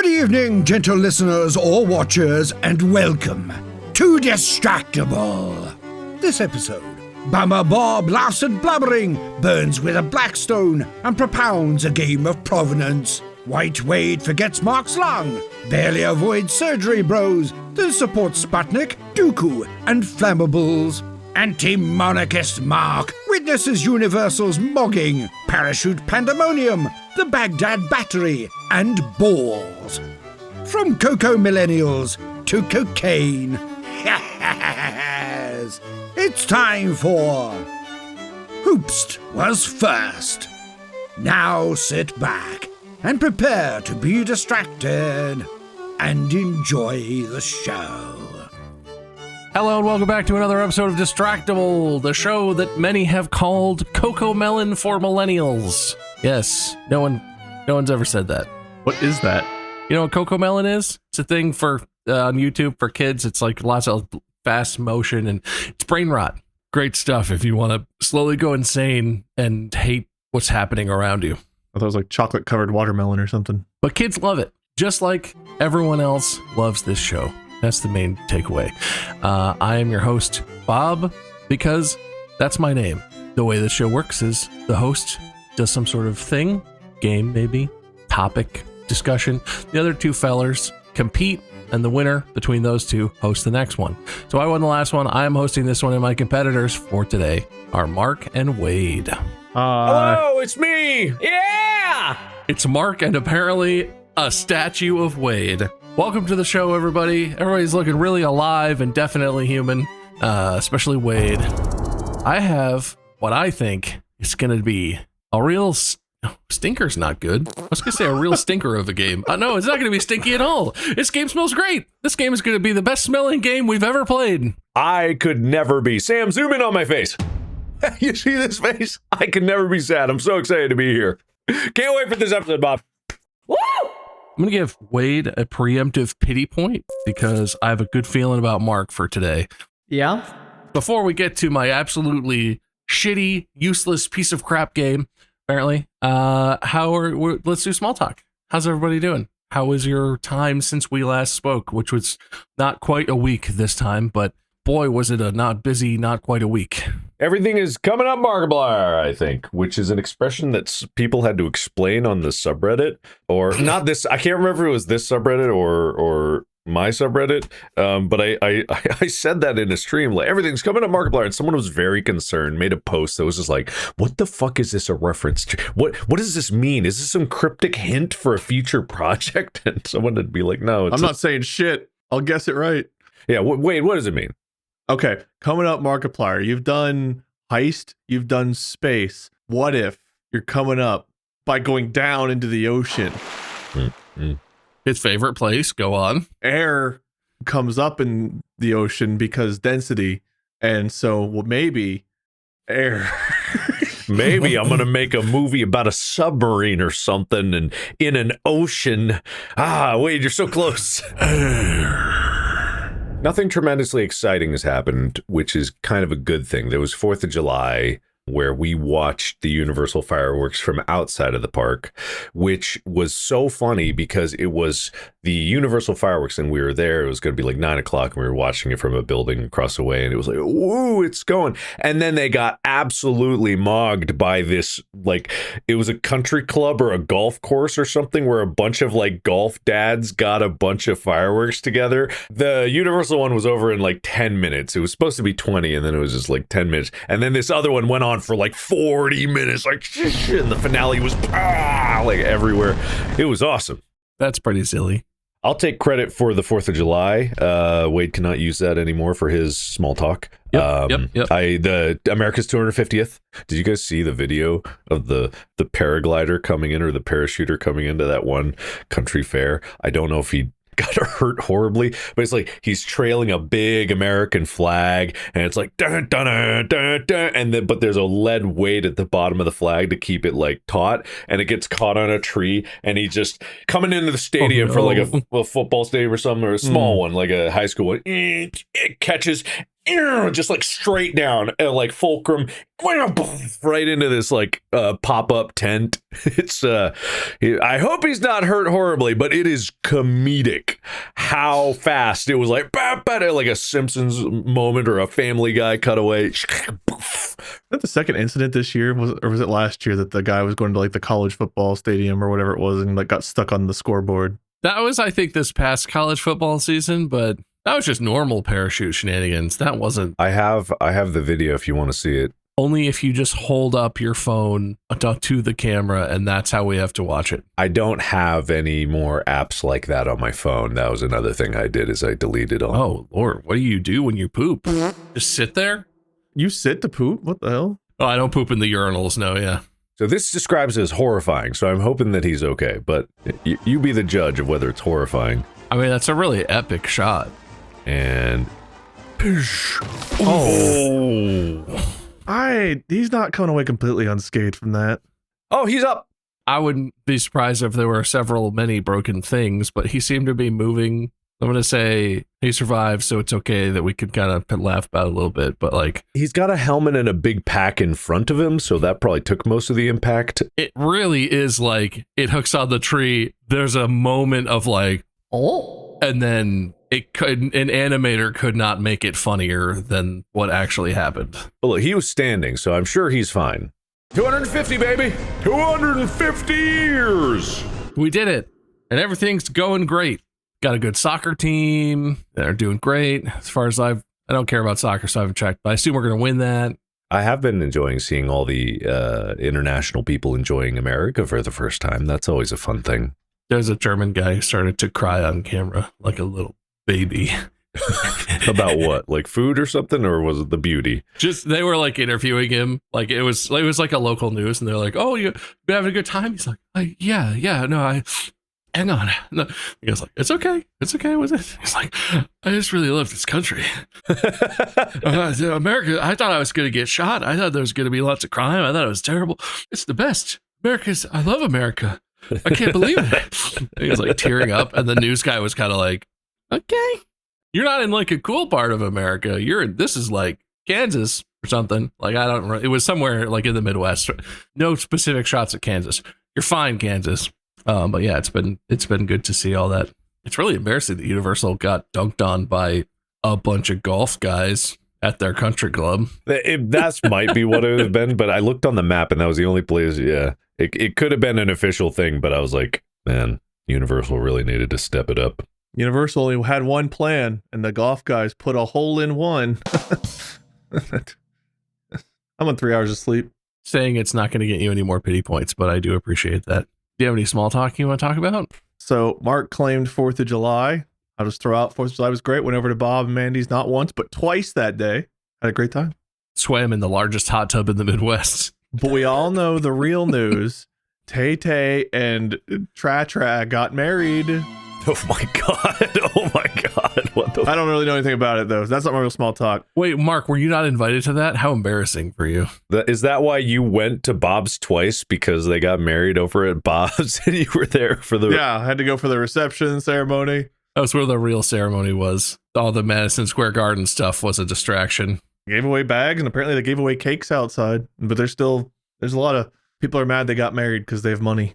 Good evening, gentle listeners or watchers, and welcome to Distractible. This episode, Bummer Bob laughs at blubbering, burns with a blackstone, and propounds a game of provenance. White Wade forgets Mark's lung, barely avoids surgery bros, then supports Sputnik, Dooku, and flammables. Anti-monarchist Mark witnesses Universal's mogging, parachute pandemonium, the Baghdad battery, and balls. From Cocoa Millennials to cocaine. Yes! It's time for Hoopst Was First. Now sit back and prepare to be distracted and enjoy the show. Hello and welcome back to another episode of Distractible, the show that many have called Cocoa Melon for Millennials. Yes, no one's ever said that. What is that? You know what Cocoa Melon is? It's a thing for on YouTube for kids. It's like lots of fast motion and it's brain rot. Great stuff if you want to slowly go insane and hate what's happening around you. I thought it was like chocolate covered watermelon or something. But kids love it, just like everyone else loves this show. That's the main takeaway. I am your host, Bob, because that's my name. The way this show works is the host does some sort of thing, game maybe, topic, discussion. The other two fellers compete, and the winner between those two hosts the next one. So I won the last one. I am hosting this one, and my competitors for today are Mark and Wade. Hello, it's me! Yeah! It's Mark and apparently a statue of Wade. Welcome to the show, everybody. Everybody's looking really alive and definitely human, especially Wade. I have what I think is going to be a real stinker's not good. I was going to say a real stinker of a game. No, it's not going to be stinky at all. This game smells great. This game is going to be the best smelling game we've ever played. I could never be. Sam, zoom in on my face. You see this face? I could never be sad. I'm so excited to be here. Can't wait for this episode, Bob. Woo! I'm going to give Wade a preemptive pity point because I have a good feeling about Mark for today. Yeah? Before we get to my absolutely shitty, useless piece of crap game, apparently, let's do small talk. How's everybody doing? How was your time since we last spoke, which was not quite a week this time, but boy, was it a not busy, not quite a week. Everything is coming up Markiplier, I think, which is an expression that people had to explain on the subreddit, or not this. I can't remember if it was this subreddit or my subreddit, but I said that in a stream, like everything's coming up Markiplier, and someone was very concerned, made a post that was just like, what the fuck is this a reference to? What does this mean? Is this some cryptic hint for a future project? And someone would be like, no, I'm not saying shit. I'll guess it right. Yeah, wait, what does it mean? Okay, coming up Markiplier. You've done heist, you've done space. What if you're coming up by going down into the ocean? Mm-hmm. His favorite place, go on. Air comes up in the ocean because density, and so maybe air. Maybe I'm gonna make a movie about a submarine or something and in an ocean. Wait, you're so close. Nothing tremendously exciting has happened, which is kind of a good thing. There was 4th of July where we watched the Universal fireworks from outside of the park, which was so funny because it was the Universal fireworks and we were there. It was going to be like 9 o'clock and we were watching it from a building across the way and it was like, woo, it's going. And then they got absolutely mogged by this, like, it was a country club or a golf course or something where a bunch of like golf dads got a bunch of fireworks together. The Universal one was over in like 10 minutes. It was supposed to be 20 and then it was just like 10 minutes. And then this other one went on for like 40 minutes, like, and the finale was like everywhere. It was awesome. That's pretty silly. I'll take credit for the 4th of July. Wade cannot use that anymore for his small talk. Yep. The America's 250th. Did you guys see the video of the paraglider coming in or the parachuter coming into that one country fair? I don't know if he got hurt horribly, but it's like he's trailing a big American flag and it's like dun, dun, dun, dun, dun, and then but there's a lead weight at the bottom of the flag to keep it like taut, and it gets caught on a tree and he's just coming into the stadium for like a football stadium or something, or a small one like a high school one. It catches just like straight down and like fulcrum right into this like pop-up tent. It's I hope he's not hurt horribly, but it is comedic how fast it was like like a Simpsons moment or a Family Guy cutaway. Is that the second incident this year, or was it last year, that the guy was going to like the college football stadium or whatever it was and like got stuck on the scoreboard? That was, I think, this past college football season, but that was just normal parachute shenanigans. That wasn't. I have the video if you want to see it. Only if you just hold up your phone to the camera, and that's how we have to watch it. I don't have any more apps like that on my phone. That was another thing I did, is I deleted all. Oh, Lord, what do you do when you poop? Just sit there? You sit to poop? What the hell? Oh, I don't poop in the urinals, no, yeah. So this describes as horrifying, so I'm hoping that he's okay, but you be the judge of whether it's horrifying. I mean, that's a really epic shot. And he's not coming away completely unscathed from that. Oh, he's up. I wouldn't be surprised if there were many broken things, but he seemed to be moving. I'm going to say he survived, so it's okay that we could kind of laugh about it a little bit, but like... He's got a helmet and a big pack in front of him, so that probably took most of the impact. It really is like, it hooks on the tree, there's a moment of like, oh, and then an animator could not make it funnier than what actually happened. Well, look, he was standing, so I'm sure he's fine. 250, baby! 250 years! We did it, and everything's going great. Got a good soccer team. They're doing great. As far as I don't care about soccer, so I haven't checked, but I assume we're going to win that. I have been enjoying seeing all the international people enjoying America for the first time. That's always a fun thing. There's a German guy who started to cry on camera like a little baby. About what? Like food or something, or was it the beauty? Just they were like interviewing him, like it was like a local news, and they're like, "Oh, you been having a good time?" He's like, "Yeah, no, hang on." No. He goes like, it's okay. Was it? He's like, I just really love this country. America, I thought I was going to get shot. I thought there was going to be lots of crime. I thought it was terrible. It's the best. I love America. I can't believe it. He was like tearing up, and the news guy was kind of like, okay, you're not in like a cool part of America. This is like Kansas or something. Like, I don't know. It was somewhere like in the Midwest. No specific shots at Kansas. You're fine, Kansas. But yeah, it's been good to see all that. It's really embarrassing that Universal got dunked on by a bunch of golf guys at their country club. That might be what it would have been, but I looked on the map and that was the only place. Yeah, it could have been an official thing, but I was like, man, Universal really needed to step it up. Universal only had one plan, and the golf guys put a hole in one. I'm on 3 hours of sleep. Saying it's not going to get you any more pity points, but I do appreciate that. Do you have any small talk you want to talk about? So Mark claimed 4th of July. I'll just throw out 4th of July was great. Went over to Bob and Mandy's not once, but twice that day. Had a great time. Swam in the largest hot tub in the Midwest. But we all know the real news. Tay and Tra got married. Oh my God. Oh my God. What the? I don't really know anything about it, though. That's not my real small talk. Wait, Mark, were you not invited to that? How embarrassing for you. Is that why you went to Bob's twice? Because they got married over at Bob's and you were there for the... Yeah, I had to go for the reception ceremony. That was where the real ceremony was. All the Madison Square Garden stuff was a distraction. Gave away bags, and apparently they gave away cakes outside. But there's a lot of people are mad they got married because they have money.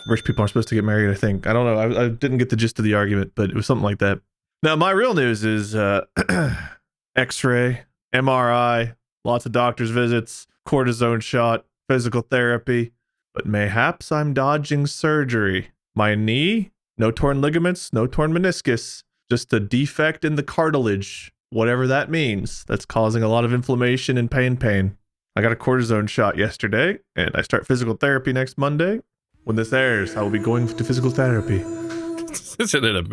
Rich people aren't supposed to get married, I think. I don't know. I didn't get the gist of the argument, but it was something like that. Now, my real news is X-ray, MRI, lots of doctor's visits, cortisone shot, physical therapy. But mayhaps I'm dodging surgery. My knee, no torn ligaments, no torn meniscus, just a defect in the cartilage, whatever that means. That's causing a lot of inflammation and pain. I got a cortisone shot yesterday, and I start physical therapy next Monday. When this airs, I will be going to physical therapy. Is it in a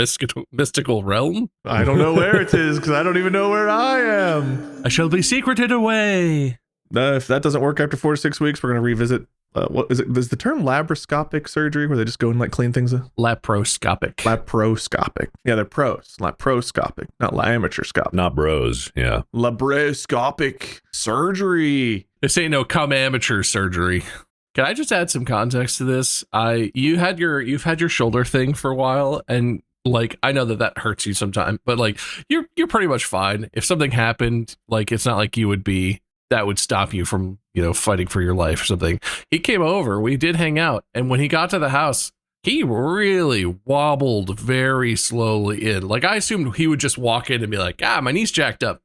mystical realm? I don't know where it is, because I don't even know where I am. I shall be secreted away. If that doesn't work after 4 to 6 weeks, we're going to revisit. What is it? Is the term laparoscopic surgery where they just go and like clean things up? Laparoscopic. Yeah, they're pros. Laparoscopic, not amateur-scopic. Not bros, yeah. Laparoscopic surgery. This ain't no come amateur surgery. Can I just add some context to this? You've had your shoulder thing for a while, and like, I know that hurts you sometimes, but like, you're pretty much fine. If something happened, like, it's not like that would stop you from, fighting for your life or something. He came over, we did hang out. And when he got to the house, he really wobbled very slowly in. Like, I assumed he would just walk in and be like, my knee's jacked up.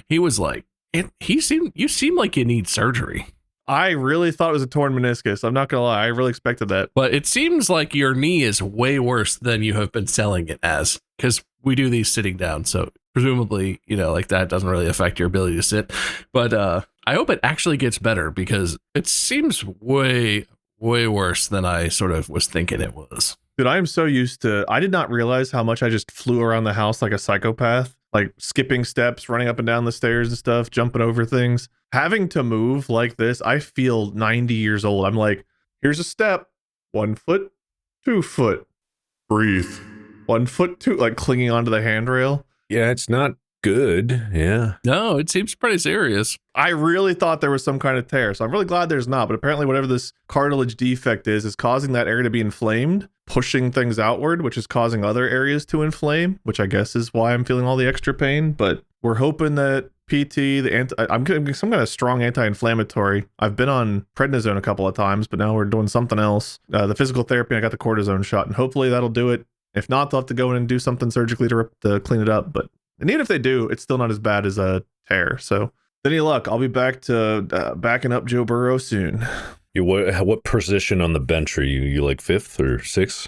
He was like, you seem like you need surgery. I really thought it was a torn meniscus. I'm not going to lie. I really expected that. But it seems like your knee is way worse than you have been selling it as, because we do these sitting down. So presumably, like that doesn't really affect your ability to sit. But I hope it actually gets better, because it seems way, way worse than I sort of was thinking it was. Dude, I am so used to, I did not realize how much I just flew around the house like a psychopath, like skipping steps, running up and down the stairs and stuff, jumping over things. Having to move like this, I feel 90 years old. I'm like, here's a step, 1 foot, 2 foot, breathe, 1 foot, 2, like clinging onto the handrail. Yeah, it's not good. Yeah. No, it seems pretty serious. I really thought there was some kind of tear, so I'm really glad there's not. But apparently whatever this cartilage defect is causing that area to be inflamed, pushing things outward, which is causing other areas to inflame, which I guess is why I'm feeling all the extra pain. But we're hoping that PT, I'm getting some kind of strong anti-inflammatory. I've been on prednisone a couple of times, but now we're doing something else. The physical therapy, I got the cortisone shot, and hopefully that'll do it. If not, they'll have to go in and do something surgically to clean it up. And even if they do, it's still not as bad as a tear. So, any luck, I'll be back to backing up Joe Burrow soon. What position on the bench are you? You like 5th or 6th?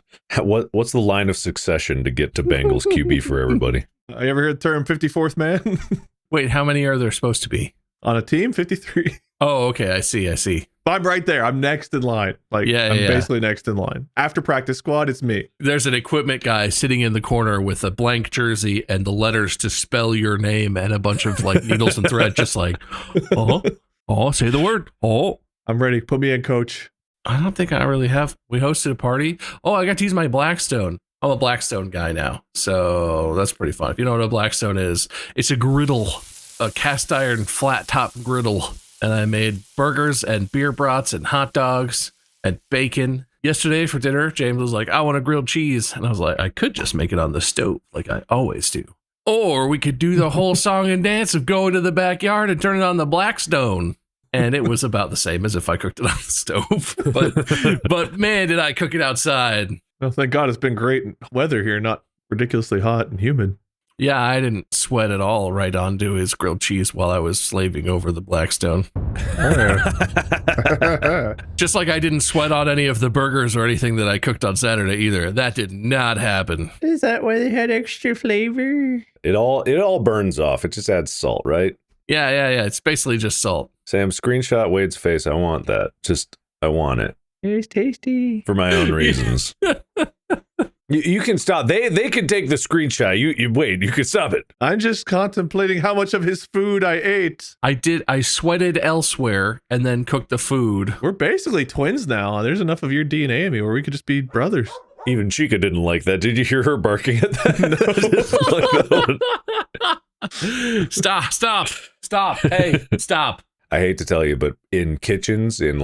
What's the line of succession to get to Bengals QB for everybody? You ever heard the term 54th man? Wait, how many are there supposed to be? On a team, 53. Oh, okay. I see. I'm right there. I'm next in line. I'm basically next in line. After practice squad, it's me. There's an equipment guy sitting in the corner with a blank jersey and the letters to spell your name and a bunch of like needles and thread, just like, say the word. I'm ready. Put me in, coach. I don't think I really have. We hosted a party. I got to use my Blackstone. I'm a Blackstone guy now, so that's pretty fun. If you know what a Blackstone is, it's a griddle, a cast iron flat top griddle. And I made burgers and beer brats and hot dogs and bacon. Yesterday for dinner, James was like, I want a grilled cheese. And I was like, I could just make it on the stove like I always do. Or we could do the whole song and dance of going to the backyard and turn it on the Blackstone. And it was about the same as if I cooked it on the stove. But man, did I cook it outside. Well, thank God it's been great weather here, not ridiculously hot and humid. Yeah, I didn't sweat at all right onto his grilled cheese while I was slaving over the Blackstone. Just like I didn't sweat on any of the burgers or anything that I cooked on Saturday either. That did not happen. Is that why they had extra flavor? It all burns off. It just adds salt, right? Yeah. It's basically just salt. Sam, screenshot Wade's face. I want that. I want it. It's tasty. For my own reasons. You can stop. They can take the screenshot. You wait. You can stop it. I'm just contemplating how much of his food I ate. I sweated elsewhere and then cooked the food. We're basically twins now. There's enough of your DNA in me where we could just be brothers. Even Chica didn't like that. Did you hear her barking at that? Stop. Hey, stop. I hate to tell you, but in kitchens, in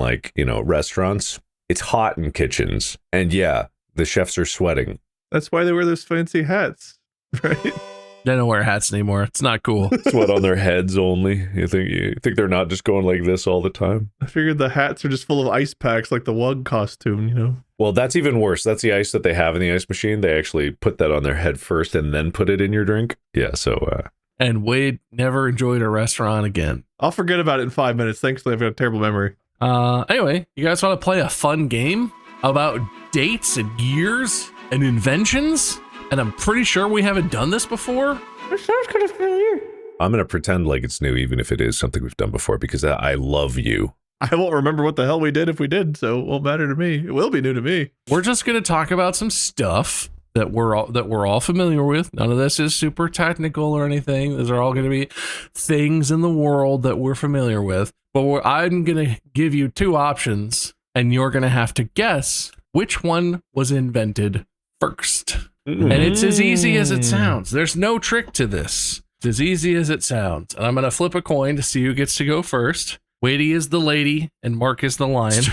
restaurants, it's hot in kitchens. And yeah, the chefs are sweating. That's why they wear those fancy hats, right? They don't wear hats anymore. It's not cool. Sweat on their heads only. You think they're not just going like this all the time? I figured the hats are just full of ice packs like the Wug costume, Well, that's even worse. That's the ice that they have in the ice machine. They actually put that on their head first and then put it in your drink. Yeah, so... And Wade never enjoyed a restaurant again. I'll forget about it in 5 minutes. Thankfully, I've got a terrible memory. Anyway, you guys want to play a fun game about dates and years and inventions? And I'm pretty sure we haven't done this before. It sounds kind of familiar. I'm going to pretend like it's new, even if it is something we've done before, because I love you. I won't remember what the hell we did if we did, so it won't matter to me. It will be new to me. We're just going to talk about some stuff that we're all familiar with. None of this is super technical or anything. These are all going to be things in the world that we're familiar with. But I'm going to give you two options, and you're going to have to guess which one was invented first. And it's as easy as it sounds. There's no trick to this. It's as easy as it sounds. And I'm going to flip a coin to see who gets to go first. Wadey is the lady, and Mark is the lion. It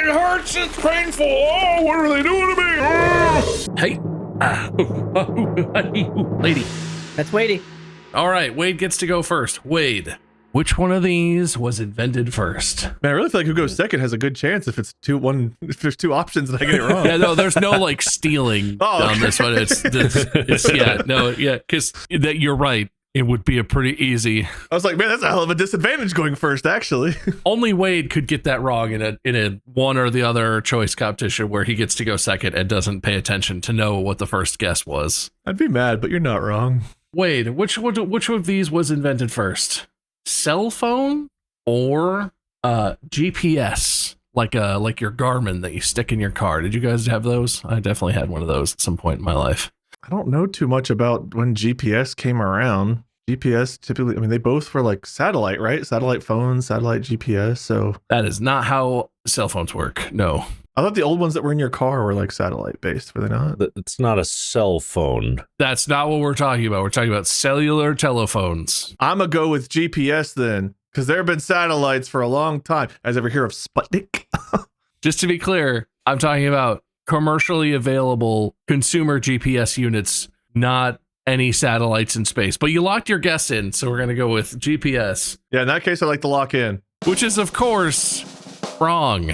hurts. It's painful. Oh, what are they doing to me? Hey. Lady. That's weighty. All right, Wade gets to go first. Wade, which one of these was invented first? Man, I really feel like who goes second has a good chance if it's if there's two options and I get it wrong. Yeah, no, there's no like stealing on this one. Because you're right. It would be a pretty easy. I was like, man, that's a hell of a disadvantage going first, actually. Only Wade could get that wrong in a one or the other choice competition where he gets to go second and doesn't pay attention to know what the first guess was. I'd be mad, but you're not wrong. Wade, which of these was invented first? Cell phone or GPS? Like your Garmin that you stick in your car. Did you guys have those? I definitely had one of those at some point in my life. I don't know too much about when GPS came around. GPS typically, I mean, they both were like satellite, right? Satellite phones, satellite GPS. So that is not how cell phones work. No. I thought the old ones that were in your car were like satellite based, were they not? It's not a cell phone. That's not what we're talking about. We're talking about cellular telephones. I'm going to go with GPS then, because there have been satellites for a long time. Guys ever hear of Sputnik? Just to be clear, I'm talking about commercially available consumer GPS units, not any satellites in space. But you locked your guess in, so we're going to go with GPS. Yeah, in that case, I like to lock in. Which is, of course, wrong.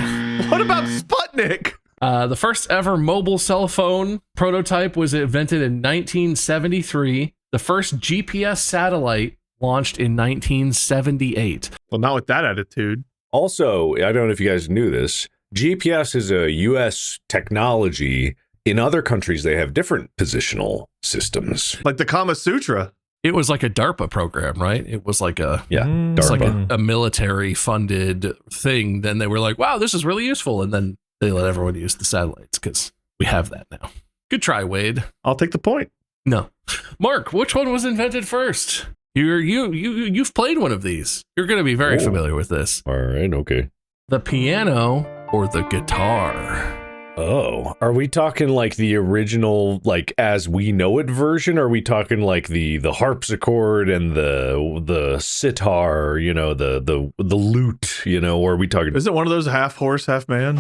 What about Sputnik? The first ever mobile cell phone prototype was invented in 1973. The first GPS satellite launched in 1978. Well, not with that attitude. Also, I don't know if you guys knew this, GPS is a U.S. technology. In other countries, they have different positional systems. Like the Kama Sutra. It was like a DARPA program, right? It was like a DARPA. It's like a military funded thing. Then they were like, wow, this is really useful. And then they let everyone use the satellites because we have that now. Good try, Wade. I'll take the point. No. Mark, which one was invented first? You've played one of these. You're going to be very familiar with this. All right, okay. The piano or the guitar? Oh, are we talking like the original, like as we know it version? Or are we talking like the harpsichord and the sitar, you know, the lute, you know, or are we talking? Is it one of those half horse, half man?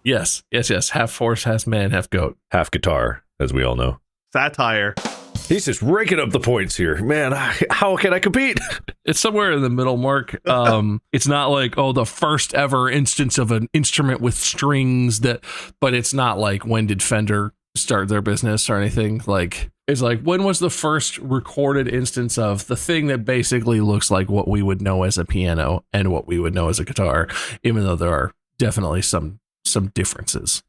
Yes. Half horse, half man, half goat. Half guitar, as we all know. Satire. He's just raking up the points here. Man, how can I compete? It's somewhere in the middle, Mark. It's not like, the first ever instance of an instrument with strings but it's not like when did Fender start their business or anything. Like, it's like, when was the first recorded instance of the thing that basically looks like what we would know as a piano and what we would know as a guitar, even though there are definitely some differences.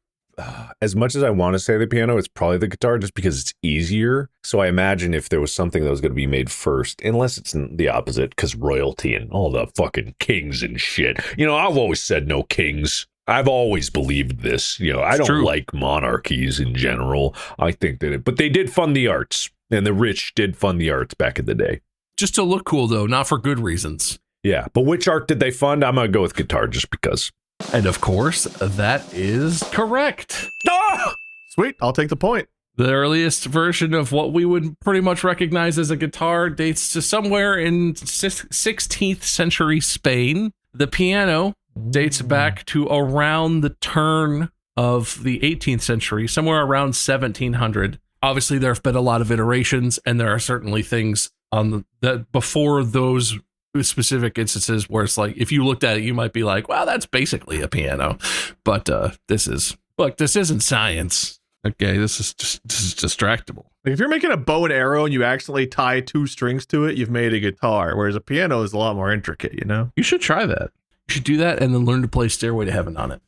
As much as I want to say the piano, it's probably the guitar just because it's easier. So I imagine if there was something that was going to be made first, unless it's the opposite, because royalty and all the fucking kings and shit. You know, I've always said no kings. I've always believed this. You know, I don't like monarchies in general. I think that but they did fund the arts, and the rich did fund the arts back in the day. Just to look cool, though, not for good reasons. Yeah, but which art did they fund? I'm going to go with guitar just because. And of course, that is correct. Ah! Sweet, I'll take the point. The earliest version of what we would pretty much recognize as a guitar dates to somewhere in 16th century Spain. The piano dates back to around the turn of the 18th century, somewhere around 1700. Obviously, there have been a lot of iterations, and there are certainly things on that before those specific instances where it's like, if you looked at it, you might be like, wow, that's basically a piano. But this isn't science. Okay, this is distractible. Like if you're making a bow and arrow and you accidentally tie two strings to it, you've made a guitar, whereas a piano is a lot more intricate, you know? You should try that. You should do that and then learn to play Stairway to Heaven on it.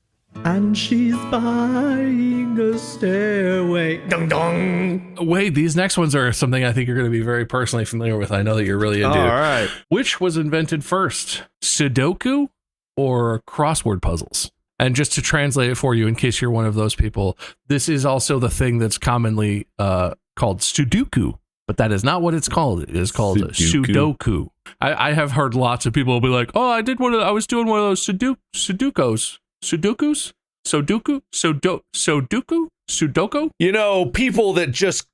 And she's buying a stairway. Dong dong. Wait, these next ones are something I think you're going to be very personally familiar with. I know that you're really into. All right. Which was invented first, Sudoku or crossword puzzles? And just to translate it for you, in case you're one of those people, this is also the thing that's commonly called Sudoku, but that is not what it's called. It is called Sudoku. I have heard lots of people be like, "Oh, I was doing one of those Sudokus." Sudokus? Sudoku? Sudoku? You know, people that just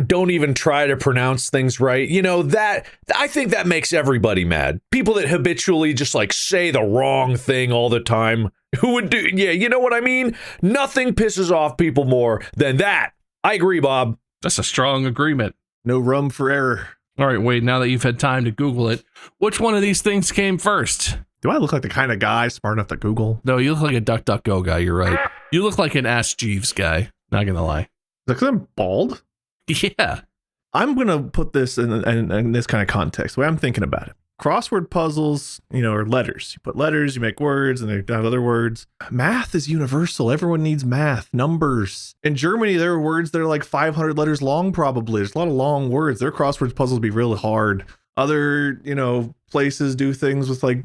don't even try to pronounce things right. You know, that I think that makes everybody mad. People that habitually just like say the wrong thing all the time. Who would do? Yeah, you know what I mean? Nothing pisses off people more than that. I agree, Bob. That's a strong agreement. No room for error. All right, Wade, now that you've had time to Google it, which one of these things came first? Do I look like the kind of guy smart enough to Google? No, you look like a DuckDuckGo guy. You're right. You look like an Ask Jeeves guy. Not going to lie. Is that because I'm bald? Yeah. I'm going to put this in this kind of context, the way I'm thinking about it. Crossword puzzles, are letters. You put letters, you make words, and they have other words. Math is universal. Everyone needs math, numbers. In Germany, there are words that are like 500 letters long, probably. There's a lot of long words. Their crossword puzzles be really hard. Other, places do things with like,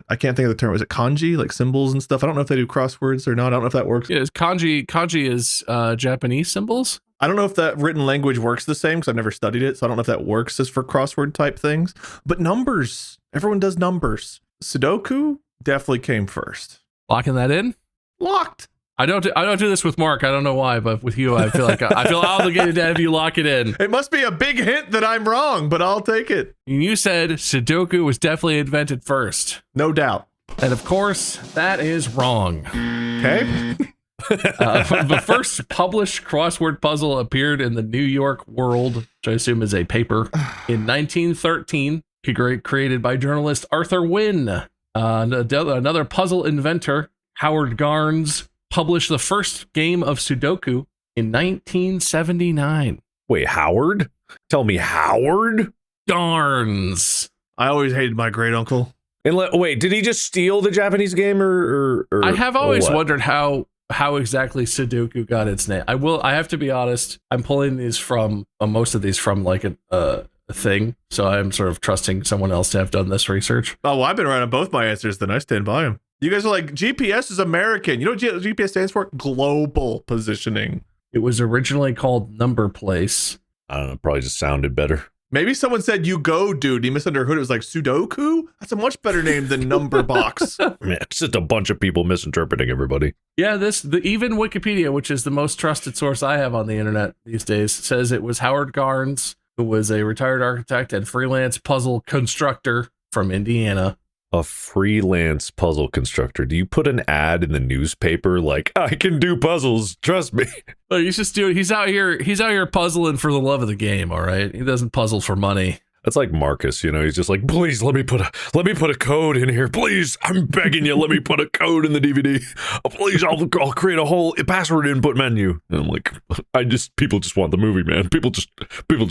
I can't think of the term. Is it kanji, like symbols and stuff? I don't know if they do crosswords or not. I don't know if that works. Yeah, kanji is Japanese symbols. I don't know if that written language works the same because I've never studied it. So I don't know if that works as for crossword type things. But numbers, everyone does numbers. Sudoku definitely came first. Locking that in? Locked. I don't do this with Mark. I don't know why, but with you, I feel like I feel obligated to have you lock it in. It must be a big hint that I'm wrong, but I'll take it. You said Sudoku was definitely invented first. No doubt. And of course, that is wrong. Okay. The first published crossword puzzle appeared in the New York World, which I assume is a paper, in 1913, created by journalist Arthur Wynne. Another puzzle inventor, Howard Garnes, published the first game of Sudoku in 1979. Wait, Howard? Tell me Howard? Garnes. I always hated my great uncle. And wait, did he just steal the Japanese game or I have always what? wondered how exactly Sudoku got its name. I have to be honest. I'm pulling these from most of these from like a thing. So I'm sort of trusting someone else to have done this research. Oh, well, I've been right on both my answers, then I stand by them. You guys are like, GPS is American. You know what GPS stands for? Global positioning. It was originally called Number Place. I don't know, probably just sounded better. Maybe someone said, you go, dude. He misunderstood. It was like Sudoku? That's a much better name than Number Box. Man, it's just a bunch of people misinterpreting everybody. Yeah, even Wikipedia, which is the most trusted source I have on the internet these days, says it was Howard Garnes, who was a retired architect and freelance puzzle constructor from Indiana. A freelance puzzle constructor. Do you put an ad in the newspaper like, I can do puzzles, trust me? Well, he's just doing. He's out here puzzling for the love of the game. All right, he doesn't puzzle for money. That's like Marcus, he's just like, please let me put a code in here. Please, I'm begging you, let me put a code in the DVD. Oh, please, I'll create a whole password input menu. And I'm like, people just want the movie, man. People just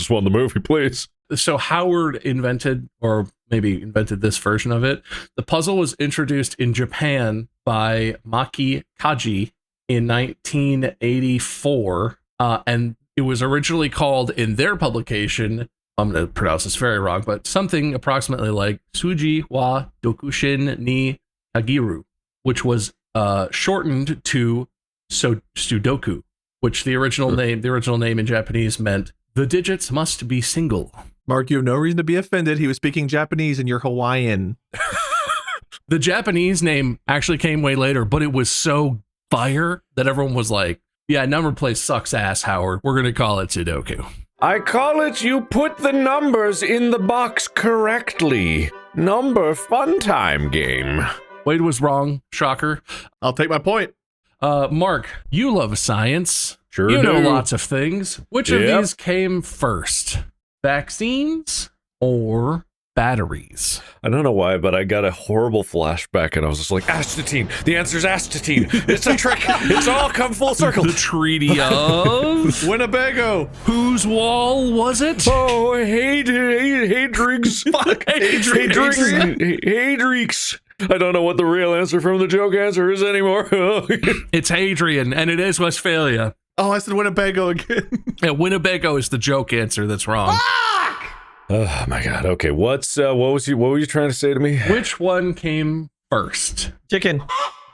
want the movie, please. So Howard invented this version of it. The puzzle was introduced in Japan by Maki Kaji in 1984, and it was originally called in their publication, I'm going to pronounce this very wrong, but something approximately like Suji wa Dokushin ni Tagiru, which was shortened to Sudoku, which the original name in Japanese meant the digits must be single. Mark, you have no reason to be offended. He was speaking Japanese and you're Hawaiian. The Japanese name actually came way later, but it was so fire that everyone was like, yeah, Number Place sucks ass, Howard. We're going to call it Sudoku. I call it you put the numbers in the box correctly. Number fun time game. Wade was wrong. Shocker. I'll take my point. Mark, you love science. Sure you know do. lots of things. Which of these came first? Vaccines or batteries? I don't know why, but I got a horrible flashback and I was just like, astatine. The answer's astatine. It's a trick. It's all come full circle. The Treaty of Winnebago. Whose wall was it? Oh, Hadrig's. Fuck. Hadrig's. I don't know what the real answer from the joke answer is anymore. It's Hadrian, and it is Westphalia. Oh, I said Winnebago again. Yeah, Winnebago is the joke answer that's wrong. Oh my god. Okay, what were you trying to say to me? Which one came first? Chicken.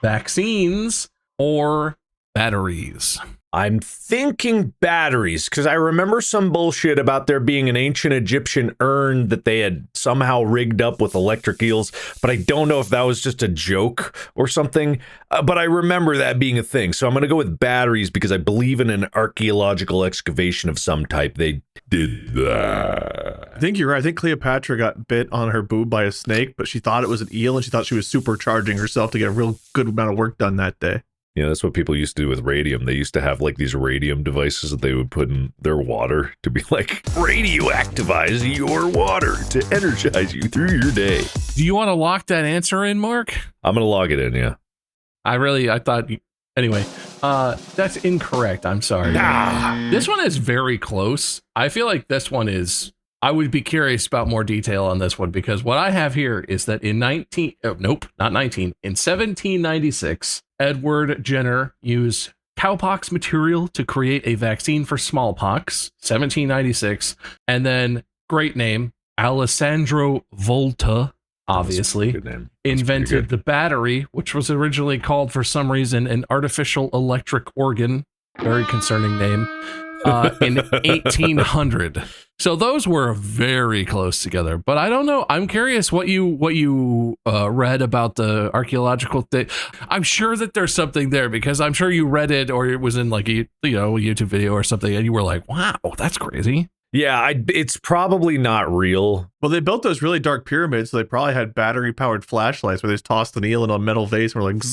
Vaccines or batteries? I'm thinking batteries, because I remember some bullshit about there being an ancient Egyptian urn that they had somehow rigged up with electric eels, but I don't know if that was just a joke or something, but I remember that being a thing. So I'm going to go with batteries because I believe in an archaeological excavation of some type. They did that. I think you're right. I think Cleopatra got bit on her boob by a snake, but she thought it was an eel and she thought she was supercharging herself to get a real good amount of work done that day. Yeah, that's what people used to do with radium. They used to have like these radium devices that they would put in their water to be like, radioactivize your water to energize you through your day. Do you want to lock that answer in, Mark? I'm going to log it in, yeah. Anyway, that's incorrect. I'm sorry. This one is very close. I feel like this one is, I would be curious about more detail on this one because what I have here is that in 1796, Edward Jenner used cowpox material to create a vaccine for smallpox, 1796. And then, great name, Alessandro Volta, obviously, invented the battery, which was originally called for some reason an artificial electric organ, very concerning name, in 1800. So those were very close together, but I don't know. I'm curious what you read about the archaeological thing. I'm sure that there's something there because I'm sure you read it or it was in like a YouTube video or something, and you were like, "Wow, that's crazy." Yeah, it's probably not real. Well, they built those really dark pyramids, so they probably had battery-powered flashlights where they just tossed an eel in a metal vase and were like,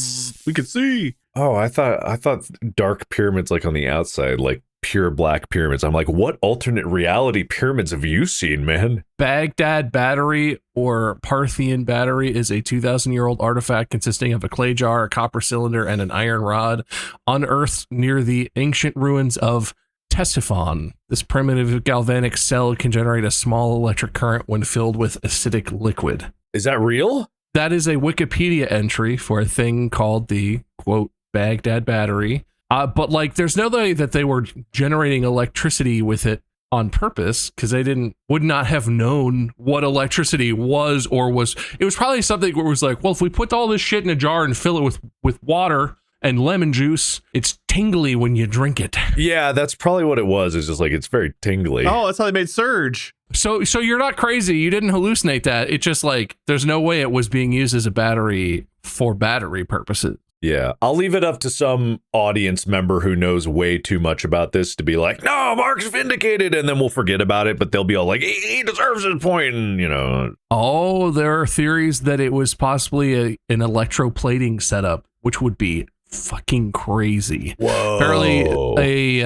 we could see. Oh, I thought dark pyramids like on the outside, like pure black pyramids. I'm like, what alternate reality pyramids have you seen, man? Baghdad Battery or Parthian Battery is a 2,000-year-old artifact consisting of a clay jar, a copper cylinder, and an iron rod unearthed near the ancient ruins of Ctesiphon. This primitive galvanic cell can generate a small electric current when filled with acidic liquid. Is that real? That is a Wikipedia entry for a thing called the, quote, Baghdad Battery. But like, there's no way that they were generating electricity with it on purpose because they would not have known what electricity was or was. It was probably something where it was like, well, if we put all this shit in a jar and fill it with water and lemon juice, it's tingly when you drink it. Yeah, that's probably what it was. It's just like, it's very tingly. Oh, that's how they made Surge. So you're not crazy. You didn't hallucinate that. It's just like, there's no way it was being used as a battery for battery purposes. Yeah, I'll leave it up to some audience member who knows way too much about this to be like, no, Mark's vindicated, and then we'll forget about it, but they'll be all like, he deserves his point, and Oh, there are theories that it was possibly an electroplating setup, which would be fucking crazy. Whoa. Apparently,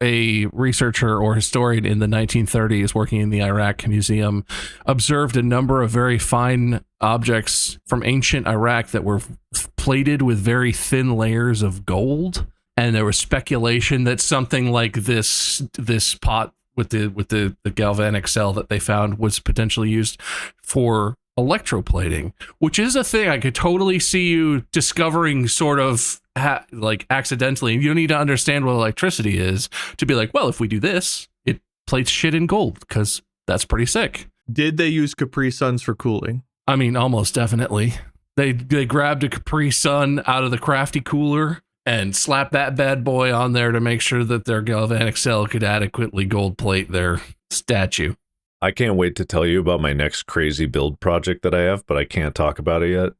a researcher or historian in the 1930s working in the Iraq Museum observed a number of very fine objects from ancient Iraq that were plated with very thin layers of gold, and there was speculation that something like this pot with the galvanic cell that they found was potentially used for electroplating, which is a thing I could totally see you discovering sort of like accidentally. You don't need to understand what electricity is to be like, well, if we do this, it plates shit in gold because that's pretty sick. Did they use Capri Suns for cooling? I mean, almost definitely. They grabbed a Capri Sun out of the crafty cooler and slapped that bad boy on there to make sure that their galvanic cell could adequately gold plate their statue. I can't wait to tell you about my next crazy build project that I have, but I can't talk about it yet.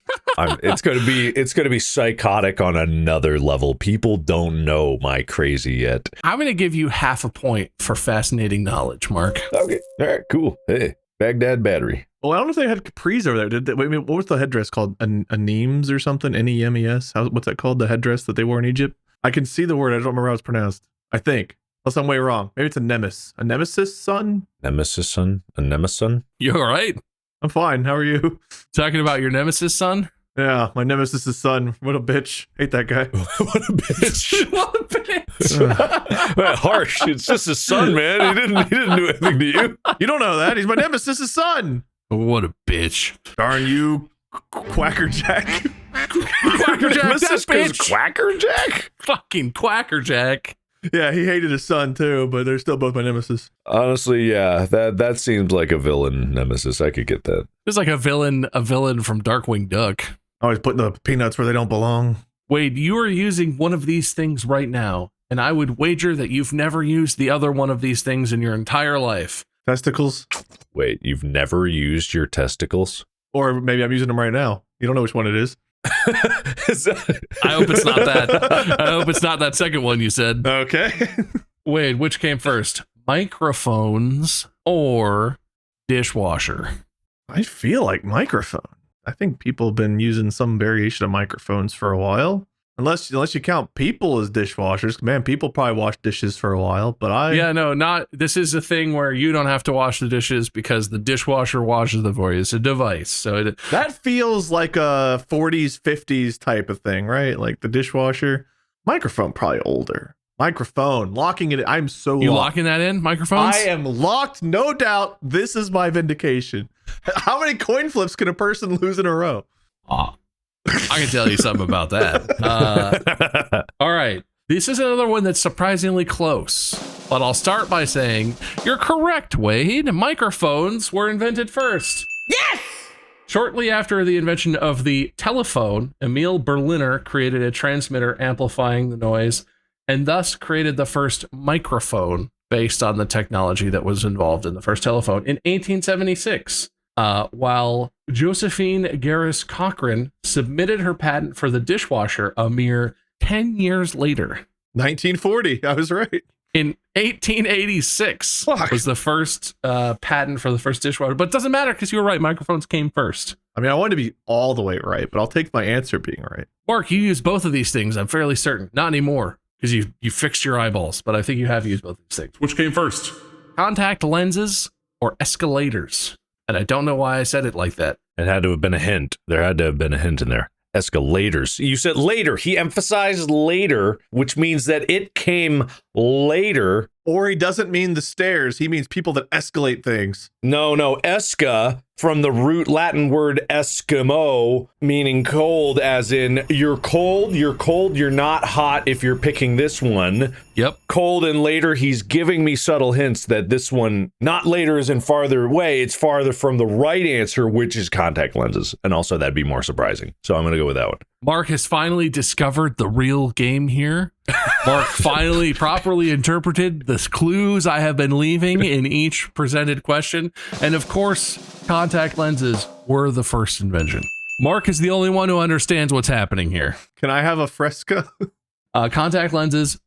It's going to be psychotic on another level. People don't know my crazy yet. I'm going to give you half a point for fascinating knowledge, Mark. Okay. All right, cool. Hey, Baghdad Battery. Well, I don't know if they had capris over there. Did they? I mean, what was the headdress called? Anemes or something? Nemes? What's that called? The headdress that they wore in Egypt? I can see the word. I don't remember how it's pronounced. I think. Unless I'm way wrong. Maybe it's a nemesis. A nemesis son? Nemesis son? A nemesis son? You all right? I'm fine. How are you? Talking about your nemesis son? Yeah, my nemesis' son. What a bitch. Hate that guy. What a bitch. What a bitch. Harsh. It's just his son, man. He didn't do anything to you. You don't know that. He's my nemesis' son. What a bitch. Darn you, Quackerjack. Quackerjack, that bitch. Quackerjack? Fucking Quackerjack. Yeah, he hated his son too, but they're still both my nemesis. Honestly, yeah, that seems like a villain nemesis. I could get that. It's like a villain from Darkwing Duck. Always putting the peanuts where they don't belong. Wade, you are using one of these things right now and I would wager that you've never used the other one of these things in your entire life. Testicles? Wait, you've never used your testicles? Or maybe I'm using them right now. You don't know which one it is. I hope it's not that. I hope it's not that second one you said. Okay. Wade, which came first? Microphones or dishwasher? I feel like microphone. I think people have been using some variation of microphones for a while. Unless you count people as dishwashers. Man, people probably wash dishes for a while, but this is a thing where you don't have to wash the dishes because the dishwasher washes them for you. It's a device. So that feels like a 40s, 50s type of thing, right? Like the dishwasher. Microphone, probably older. Microphone, locking it. I'm so you locked. locking that in? Microphones? I am locked, no doubt. This is my vindication. How many coin flips can a person lose in a row? I can tell you something about that. All right. This is another one that's surprisingly close, but I'll start by saying you're correct, Wade. Microphones were invented first. Yes! Shortly after the invention of the telephone, Emil Berliner created a transmitter amplifying the noise and thus created the first microphone based on the technology that was involved in the first telephone in 1876. While Josephine Garris Cochran submitted her patent for the dishwasher a mere 10 years later. 1940, I was right. In 1886 was the first patent for the first dishwasher. But it doesn't matter because you were right. Microphones came first. I mean, I wanted to be all the way right, but I'll take my answer being right. Mark, you use both of these things, I'm fairly certain. Not anymore because you fixed your eyeballs, but I think you have used both of these things. Which came first? Contact lenses or escalators? And I don't know why I said it like that. It had to have been a hint. There had to have been a hint in there. Escalators. You said later. He emphasized later, which means that it came later. Or he doesn't mean the stairs. He means people that escalate things. No. Esca, from the root Latin word Eskimo, meaning cold, as in you're cold, you're not hot if you're picking this one. Yep. Cold and later, he's giving me subtle hints that this one, not later as in farther away, it's farther from the right answer, which is contact lenses. And also that'd be more surprising. So I'm going to go with that one. Mark has finally discovered the real game here. Mark finally properly interpreted the clues I have been leaving in each presented question. And of course, contact lenses were the first invention. Mark is the only one who understands what's happening here. Can I have a fresca? Contact lenses,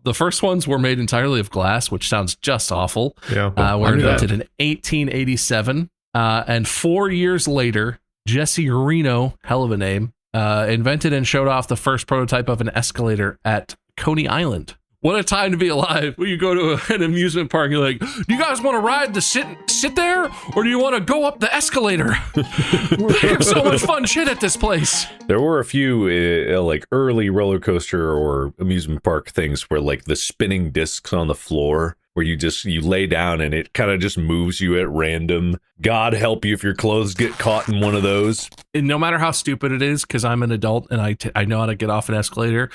the first ones were made entirely of glass, which sounds just awful. Yeah, were invented in 1887. And 4 years later, Jesse Reno, hell of a name, invented and showed off the first prototype of an escalator at Coney Island. What a time to be alive. When you go to an amusement park, you're like, do you guys want to ride the sit there? Or do you want to go up the escalator? We have so much fun shit at this place. There were a few like early roller coaster or amusement park things where like the spinning discs on the floor where you lay down and it kind of just moves you at random. God help you if your clothes get caught in one of those. And no matter how stupid it is, because I'm an adult and I know how to get off an escalator,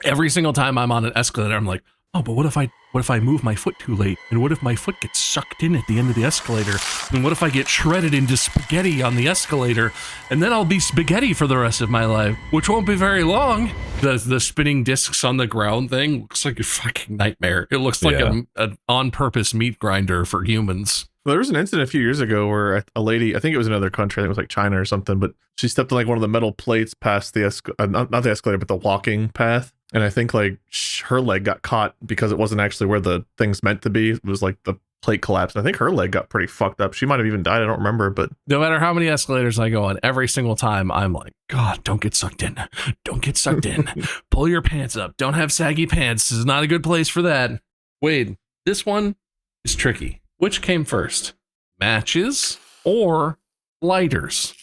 every single time I'm on an escalator, I'm like, oh, but what if I move my foot too late? And what if my foot gets sucked in at the end of the escalator? And what if I get shredded into spaghetti on the escalator? And then I'll be spaghetti for the rest of my life, which won't be very long. The spinning discs on the ground thing looks like a fucking nightmare. It looks like an on-purpose meat grinder for humans. Well, there was an incident a few years ago where a lady, I think it was another country, I think it was like China or something, but she stepped on like one of the metal plates past the not the escalator, but the walking path. And I think like her leg got caught because it wasn't actually where the thing's meant to be. It was like the plate collapsed. I think her leg got pretty fucked up. She might have even died. I don't remember, but no matter how many escalators I go on, every single time I'm like, God, don't get sucked in. Don't get sucked in. Pull your pants up. Don't have saggy pants. This is not a good place for that. Wade, this one is tricky. Which came first? Matches or lighters?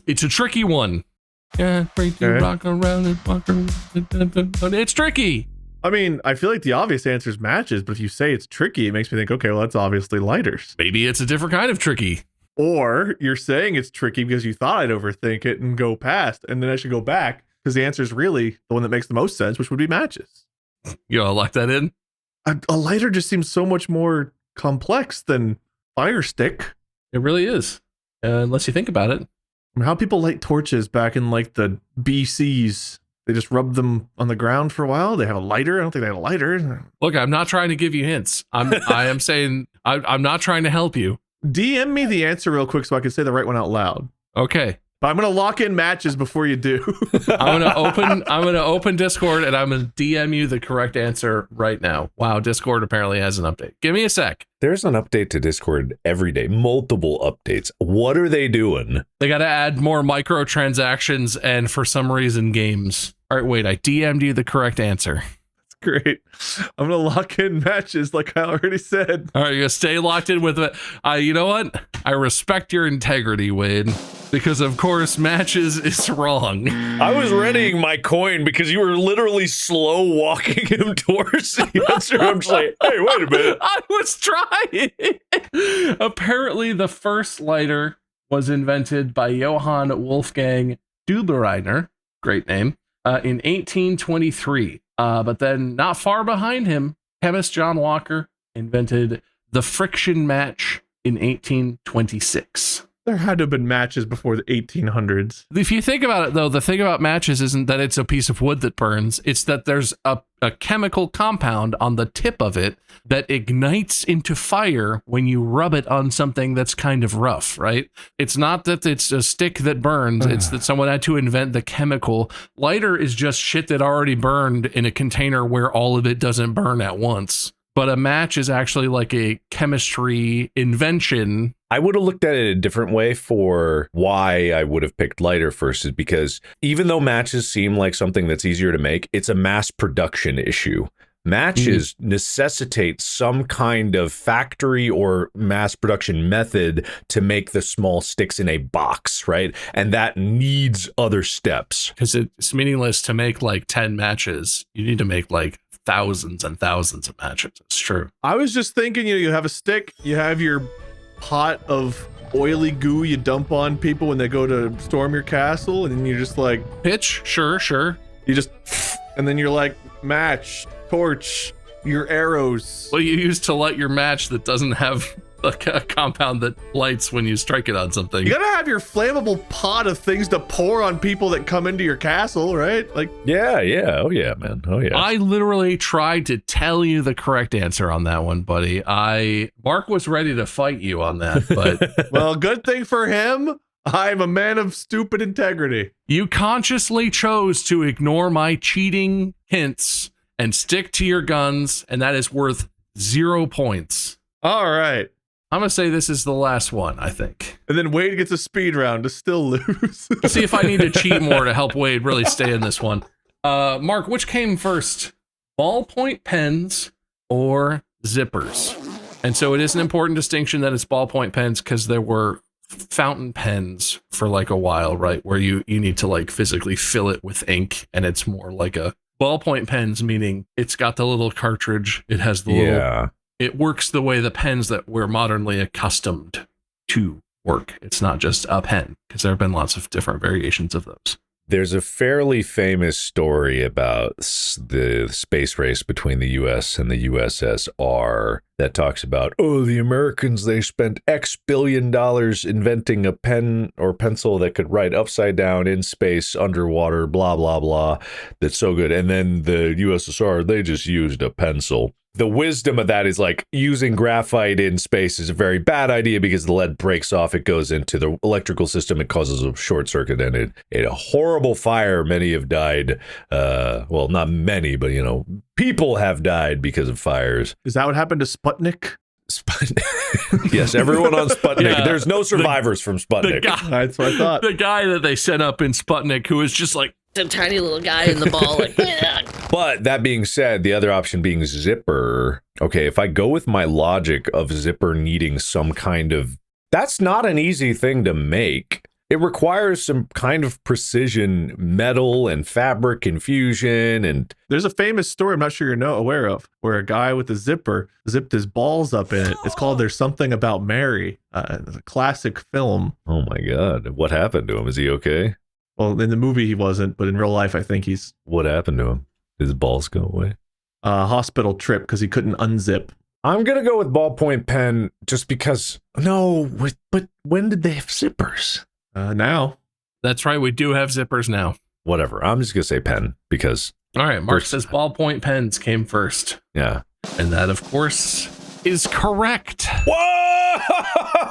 It's a tricky one. Yeah, break you rock around and walk around. It's tricky. I mean, I feel like the obvious answer is matches, but if you say it's tricky, it makes me think, okay, well, that's obviously lighters. Maybe it's a different kind of tricky. Or you're saying it's tricky because you thought I'd overthink it and go past, and then I should go back because the answer is really the one that makes the most sense, which would be matches. You want to lock that in? A lighter just seems so much more complex than fire stick. It really is, unless you think about it. I mean, how people light torches back in like the BCs They just rub them on the ground for a while. They have a lighter. I don't think they have a lighter. Look, I'm not trying to give you hints. I am saying I'm not trying to help you. DM me the answer real quick so I can say the right one out loud. Okay. But I'm gonna lock in matches before you do. I'm gonna open Discord and I'm gonna DM you the correct answer right now. Wow, Discord apparently has an update. Give me a sec. There's an update to Discord every day, multiple updates. What are they doing? They gotta add more microtransactions and for some reason games. All right, wait, I DM'd you the correct answer. Great. I'm gonna lock in matches like I already said. All right, you're gonna stay locked in with it. You know what? I respect your integrity, Wade, because of course matches is wrong. I was readying my coin because you were literally slow walking him towards the answer. I'm just like, hey, wait a minute. I was trying. Apparently, the first lighter was invented by Johann Wolfgang Duberreiner, great name, in 1823. But then not far behind him, chemist John Walker invented the friction match in 1826. There had to have been matches before the 1800s. If you think about it, though, the thing about matches isn't that it's a piece of wood that burns. It's that there's a chemical compound on the tip of it that ignites into fire when you rub it on something that's kind of rough, right? It's not that it's a stick that burns. It's that someone had to invent the chemical. Lighter is just shit that already burned in a container where all of it doesn't burn at once. But a match is actually like a chemistry invention. I would have looked at it a different way for why I would have picked lighter first, is because even though matches seem like something that's easier to make, it's a mass production issue. Matches necessitate some kind of factory or mass production method to make the small sticks in a box, right? And that needs other steps. Because it's meaningless to make like 10 matches. You need to make like thousands and thousands of matches. It's true. I was just thinking, you have a stick, you have your pot of oily goo you dump on people when they go to storm your castle, and then you're just like, Pitch, sure. you just, and then you're like, match, torch, your arrows. What do you use to light your match that doesn't have a compound that lights when you strike it on something? You gotta have your flammable pot of things to pour on people that come into your castle, right? Like, Yeah. Oh, yeah, man. Oh, yeah. I literally tried to tell you the correct answer on that one, buddy. Mark was ready to fight you on that, but well, good thing for him, I'm a man of stupid integrity. you consciously chose to ignore my cheating hints and stick to your guns, and that is worth 0 points. All right. I'm going to say this is the last one, I think. And then Wade gets a speed round to still lose. See if I need to cheat more to help Wade really stay in this one. Mark, which came first? Ballpoint pens or zippers? And so it is an important distinction that it's ballpoint pens because there were fountain pens for like a while, right? Where you need to like physically fill it with ink, and it's more like a ballpoint pens, meaning it's got the little cartridge. It has the little... It works the way the pens that we're modernly accustomed to work. It's not just a pen, because there have been lots of different variations of those. There's a fairly famous story about the space race between the US and the USSR that talks about, the Americans, they spent X billion dollars inventing a pen or pencil that could write upside down in space, underwater, blah, blah, blah. That's so good. And then the USSR, they just used a pencil. The wisdom of that is like using graphite in space is a very bad idea because the lead breaks off. It goes into the electrical system. It causes a short circuit and a horrible fire. Many have died. Well, not many, but, people have died because of fires. Is that what happened to Sputnik? Yes, everyone on Sputnik. Yeah, there's no survivors from Sputnik. That's what I thought. The guy that they sent up in Sputnik who was just like The tiny little guy in the ball. Like, But that being said, the other option being zipper. Okay, if I go with my logic of zipper needing some kind of... That's not an easy thing to make. It requires some kind of precision metal and fabric infusion and... There's a famous story I'm not sure you're aware of, where a guy with a zipper zipped his balls up in it. It's called There's Something About Mary. It's a classic film. Oh my God. What happened to him? Is he okay? Well, in the movie he wasn't, but in real life I think he's... What happened to him? Did his balls go away? Hospital trip because he couldn't unzip. I'm going to go with ballpoint pen just because... No, but when did they have zippers? Now. That's right, we do have zippers now. Whatever. I'm just going to say pen because... All right, Mark says ballpoint pens came first. Yeah. And that, of course, is correct. Whoa!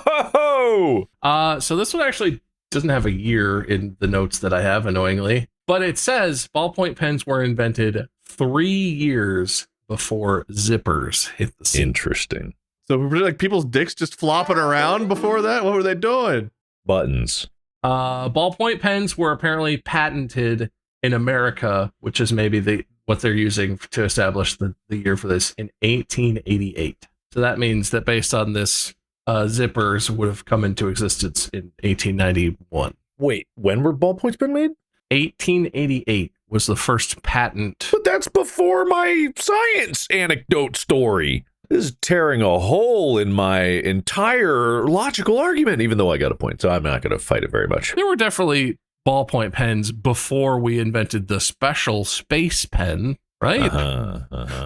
So this one actually doesn't have a year in the notes that I have, annoyingly. But it says ballpoint pens were invented 3 years before zippers hit the scene. Interesting. So were like people's dicks just flopping around before that? What were they doing? Buttons. Ballpoint pens were apparently patented in America, which is maybe what they're using to establish the year for this, in 1888. So that means that based on this, zippers would have come into existence in 1891. Wait, when were ballpoints been made? 1888 was the first patent. But that's before my science anecdote story. This is tearing a hole in my entire logical argument, even though I got a point, so I'm not going to fight it very much. There were definitely ballpoint pens before we invented the special space pen, right?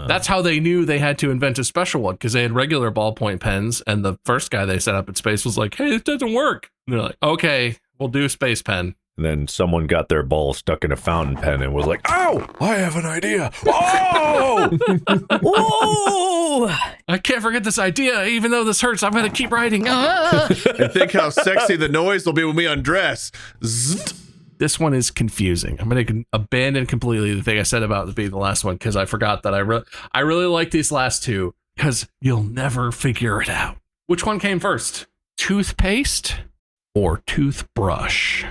That's how they knew they had to invent a special one, because they had regular ballpoint pens, and the first guy they set up in space was like, hey, it doesn't work. And they're like, okay, we'll do space pen. And then someone got their ball stuck in a fountain pen and was like, oh, I have an idea. Oh! Whoa! I can't forget this idea. Even though this hurts, I'm going to keep writing. And think how sexy the noise will be when we undress. Zzzt. This one is confusing. I'm going to abandon completely the thing I said about it being the last one, because I forgot that I really like these last two, because you'll never figure it out. Which one came first? Toothpaste or toothbrush?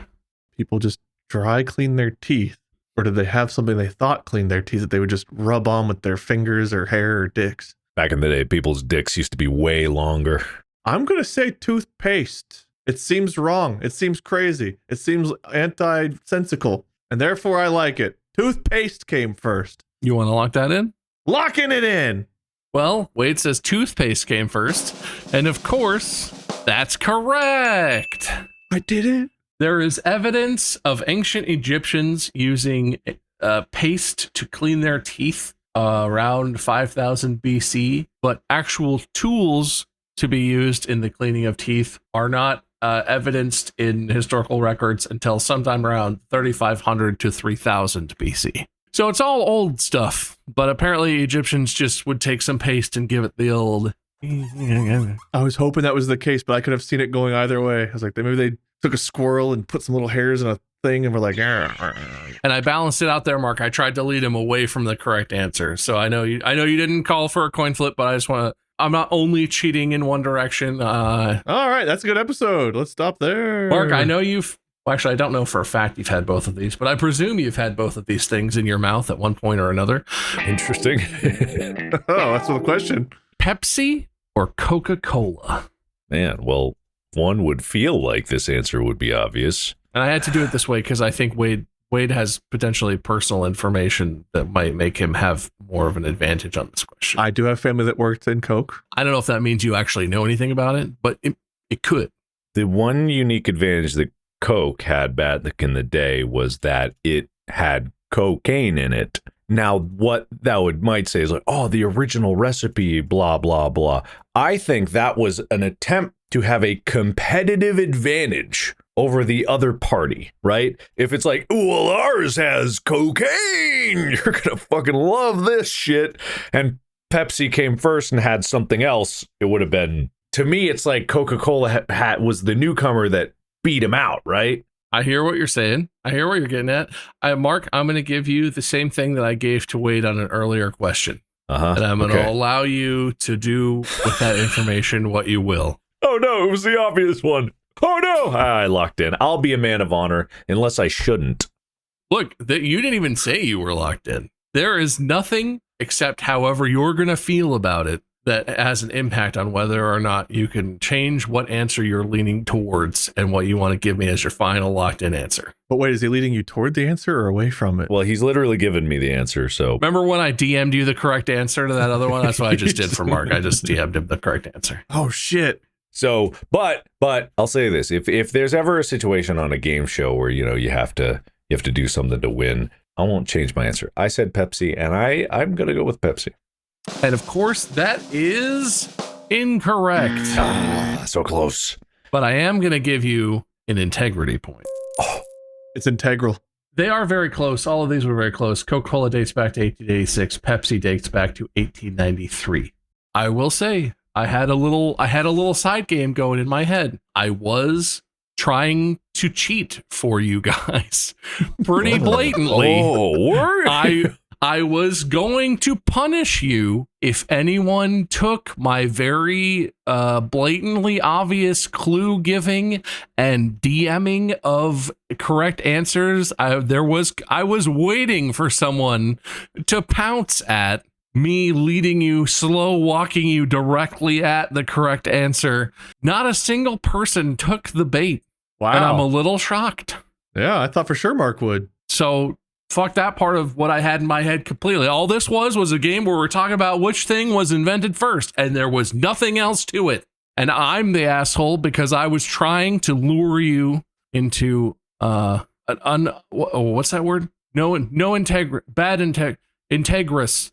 People just dry clean their teeth, or did they have something they thought cleaned their teeth that they would just rub on with their fingers or hair or dicks? Back in the day, people's dicks used to be way longer. I'm going to say toothpaste. It seems wrong. It seems crazy. It seems anti-sensical, and therefore I like it. Toothpaste came first. You want to lock that in? Locking it in. Well, Wade says toothpaste came first, and of course, that's correct. I did it. There is evidence of ancient Egyptians using paste to clean their teeth around 5000 BC, but actual tools to be used in the cleaning of teeth are not evidenced in historical records until sometime around 3500 to 3000 BC. So it's all old stuff, but apparently Egyptians just would take some paste and give it the old... I was hoping that was the case, but I could have seen it going either way. I was like, maybe they took a squirrel and put some little hairs in a thing and were like, "Arr." And I balanced it out there, Mark. I tried to lead him away from the correct answer. So I know you didn't call for a coin flip, but I just want to, I'm not only cheating in one direction. All right, that's a good episode. Let's stop there. Mark, I know actually, I don't know for a fact you've had both of these, but I presume you've had both of these things in your mouth at one point or another. Interesting. Oh, that's the question. Pepsi or Coca-Cola? Man, well, one would feel like this answer would be obvious. And I had to do it this way because I think Wade has potentially personal information that might make him have more of an advantage on this question. I do have family that worked in Coke. I don't know if that means you actually know anything about it, but it could. The one unique advantage that Coke had back in the day was that it had cocaine in it. Now, what that might say is like, oh, the original recipe, blah, blah, blah. I think that was an attempt to have a competitive advantage over the other party, right? If it's like, oh, well, ours has cocaine, you're going to fucking love this shit. And Pepsi came first and had something else, it would have been, to me, it's like Coca-Cola was the newcomer that beat him out, right? I hear what you're saying. I hear what you're getting at. Mark, I'm going to give you the same thing that I gave to Wade on an earlier question. And I'm going to allow you to do with that information what you will. Oh, no, it was the obvious one. Oh, no. I locked in. I'll be a man of honor unless I shouldn't. Look, you didn't even say you were locked in. There is nothing except however you're going to feel about it that has an impact on whether or not you can change what answer you're leaning towards and what you want to give me as your final locked-in answer. But wait, is he leading you toward the answer or away from it? Well, he's literally given me the answer, so... Remember when I DM'd you the correct answer to that other one? That's what I just did for Mark. I just DM'd him the correct answer. Oh, shit. So, but I'll say this. If there's ever a situation on a game show where, you have to do something to win, I won't change my answer. I said Pepsi, and I'm going to go with Pepsi. And of course, that is incorrect. So close. But I am going to give you an integrity point. It's integral. They are very close. All of these were very close. Coca-Cola dates back to 1886. Pepsi dates back to 1893. I will say I had a little side game going in my head. I was trying to cheat for you guys pretty blatantly. I was going to punish you if anyone took my very blatantly obvious clue giving and DMing of correct answers. I was waiting for someone to pounce at me, leading you, slow walking you directly at the correct answer. Not a single person took the bait. Wow. And I'm a little shocked. Yeah, I thought for sure Mark would. So fuck that part of what I had in my head completely. All this was a game where we're talking about which thing was invented first, and there was nothing else to it. And I'm the asshole because I was trying to lure you into what's that word? Integrityless.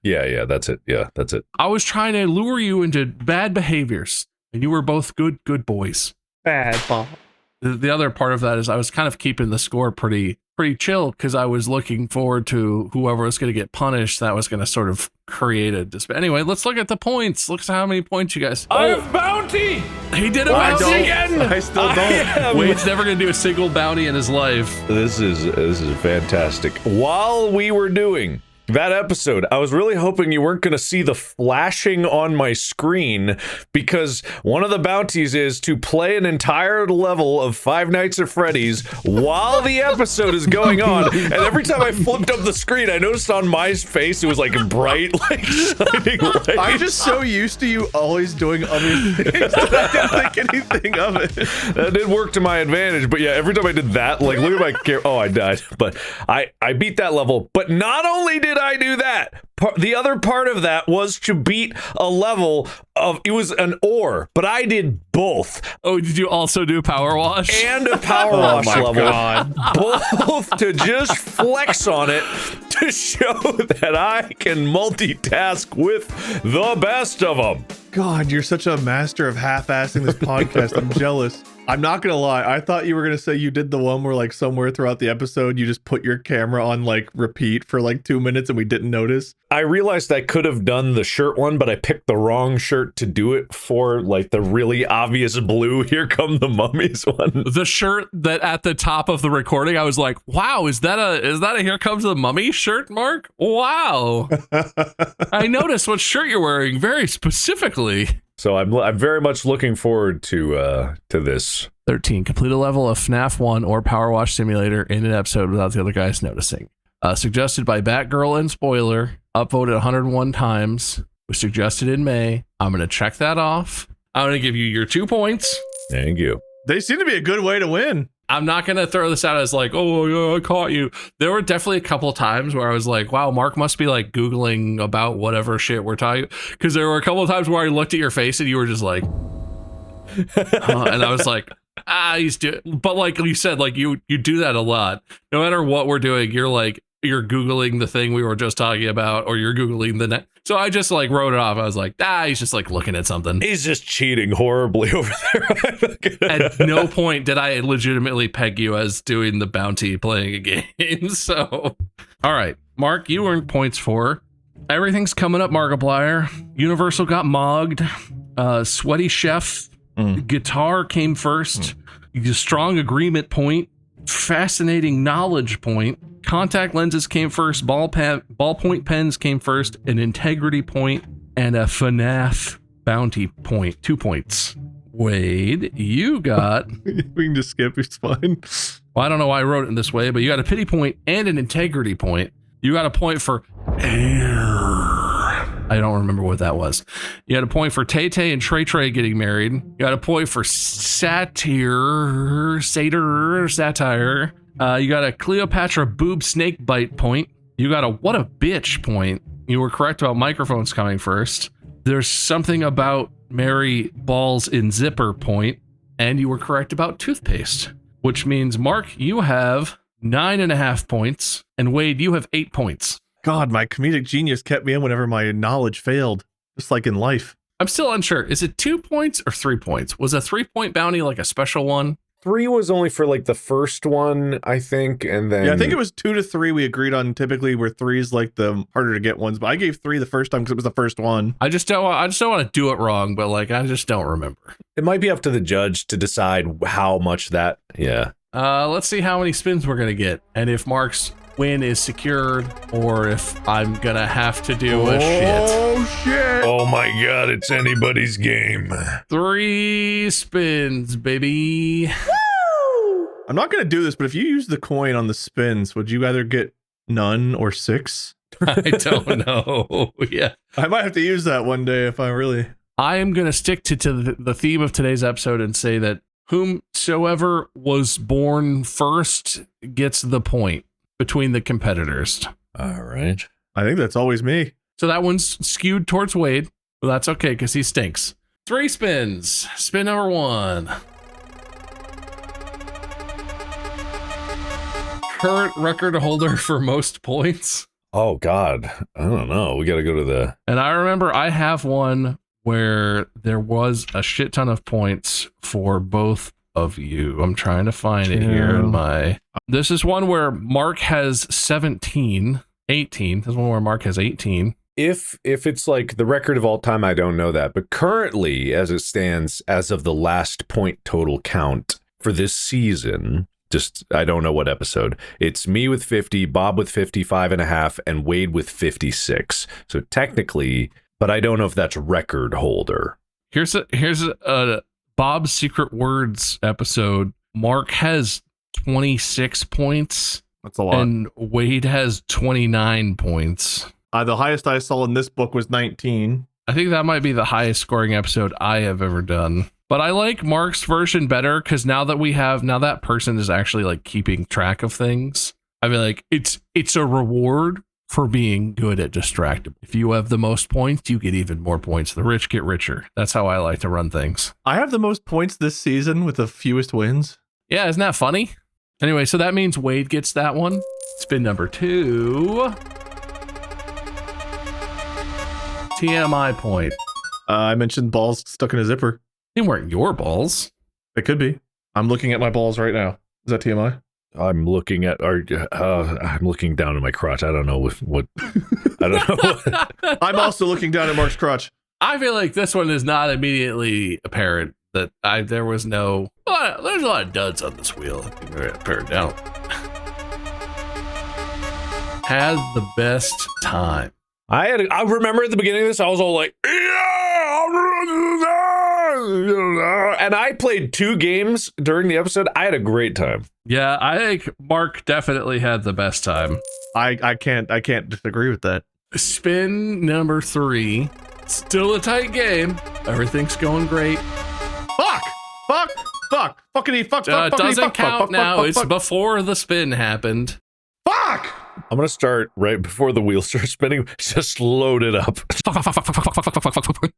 Yeah, that's it. Yeah, that's it. I was trying to lure you into bad behaviors, and you were both good boys. Bad Bob. The other part of that is I was kind of keeping the score pretty chill because I was looking forward to whoever was going to get punished. That was going to sort of create a dispute. Anyway, let's look at the points. Look at how many points you guys. I have bounty. He did a bounty again. I still don't. Wade's never going to do a single bounty in his life. This is fantastic. While we were doing that episode, I was really hoping you weren't going to see the flashing on my screen, because one of the bounties is to play an entire level of Five Nights at Freddy's while the episode is going on. And every time I flipped up the screen, I noticed on my face it was like bright, like shining lights. I'm just so used to you always doing other things that I didn't think anything of it. That did work to my advantage, but yeah, every time I did that, like, look at my camera. Oh, I died. But I beat that level. But not only did I do that, the other part of that was to beat a level of, it was an ore, but I did both. Oh, did you also do power wash? And a power wash level. God. Both to just flex on it to show that I can multitask with the best of them. God, you're such a master of half-assing this podcast. I'm jealous. I'm not gonna lie. I thought you were gonna say you did the one where, like, somewhere throughout the episode you just put your camera on like repeat for like 2 minutes and we didn't notice. I realized I could have done the shirt one, but I picked the wrong shirt to do it for, like, the really obvious blue Here Come the Mummies one. The shirt that at the top of the recording, I was like, "Wow, is that a Here Comes the Mummy shirt, Mark? Wow." I noticed what shirt you're wearing very specifically. So I'm very much looking forward to this. 13. Complete a level of FNAF 1 or Power Wash Simulator in an episode without the other guys noticing. Suggested by Batgirl and Spoiler. Upvoted 101 times. Was suggested in May. I'm going to check that off. I'm going to give you your 2 points. Thank you. They seem to be a good way to win. I'm not going to throw this out as like, oh, yeah, I caught you. There were definitely a couple of times where I was like, wow, Mark must be like Googling about whatever shit we're talking. Because there were a couple of times where I looked at your face and you were just like, and I was like, he's doing. But like you said, like you do that a lot. No matter what we're doing, you're Googling the thing we were just talking about, or you're Googling the next. So I just like wrote it off. I was like, he's just like looking at something. He's just cheating horribly over there. At no point did I legitimately peg you as doing the bounty playing a game. So, all right, Mark, you earned points for Everything's Coming Up Markiplier. Universal got mogged. Sweaty Chef. Guitar came first. Strong Agreement point. Fascinating Knowledge point. Contact lenses came first. Ballpoint pens came first. An integrity point and a FNAF bounty point. 2 points. Wade, you got. We can just skip. It's fine. Well, I don't know why I wrote it in this way, but you got a pity point and an integrity point. You got a point for air. I don't remember what that was. You had a point for Tay Tay and Trey Trey getting married. You got a point for satire. You got a Cleopatra boob snake bite point. You got a what a bitch point. You were correct about microphones coming first. There's something about Mary balls in zipper point. And you were correct about toothpaste, which means, Mark, you have 9.5 points. And Wade, you have 8 points. God, my comedic genius kept me in whenever my knowledge failed, just like in life. I'm still unsure. Is it 2 points or 3 points? Was a 3-point bounty like a special one? 3 was only for like the first one, I think, and then Yeah, I think it was 2 to 3 we agreed on. Typically, where 3 is like the harder to get ones. But I gave 3 the first time because it was the first one. I just don't want to do it wrong, but like I just don't remember. it might be up to the judge to decide how much that. Yeah. Let's see how many spins we're gonna get, and if Mark's win is secured, or if I'm gonna have to do a shit. Oh shit! Oh my God! It's anybody's game. 3 spins, baby. I'm not gonna do this, but if you use the coin on the spins, would you either get none or 6? I don't know. Yeah. I might have to use that one day if I really. I am going to stick to the theme of today's episode and say that whomsoever was born first gets the point between the competitors. All right. I think that's always me. So that one's skewed towards Wade. Well, that's okay because he stinks. 3 spins. Spin number 1. Current record holder for most points. Oh God. I don't know. We got to go to the. And I remember I have one where there was a shit ton of points for both of you. I'm trying to find it here in my. This is one where Mark has 18. This is one where Mark has 18. If it's like the record of all time, I don't know that. But currently, as it stands, as of the last point total count for this season, just I don't know what episode. It's me with 50, Bob with 55.5, and Wade with 56. So technically, but I don't know if that's record holder. Here's a Bob's Secret Words episode. Mark has 26 points. That's a lot. And Wade has 29 points. The highest I saw in this book was 19. I think that might be the highest scoring episode I have ever done. But I like Mark's version better because now that person is actually like keeping track of things. I mean, like it's a reward for being good at Distractible. If you have the most points, you get even more points. The rich get richer. That's how I like to run things. I have the most points this season with the fewest wins. Yeah, isn't that funny? Anyway, so that means Wade gets that one. Spin number 2. TMI point. I mentioned balls stuck in a zipper. They weren't your balls. It could be. I'm looking at my balls right now. Is that TMI? I'm looking at I'm looking down at my crotch. I don't know what I don't know. I'm also looking down at Mark's crotch. I feel like this one is not immediately apparent that there was no. There's a lot of duds on this wheel. Very apparent down. Had the best time. I remember at the beginning of this, I was all like, and I played 2 games during the episode. I had a great time. Yeah, I think Mark definitely had the best time. I can't disagree with that. Spin number 3. Still a tight game. Everything's going great. Fuckity, Doesn't count now. It's before the spin happened. Fuck! I'm going to start right before the wheel starts spinning. Just load it up.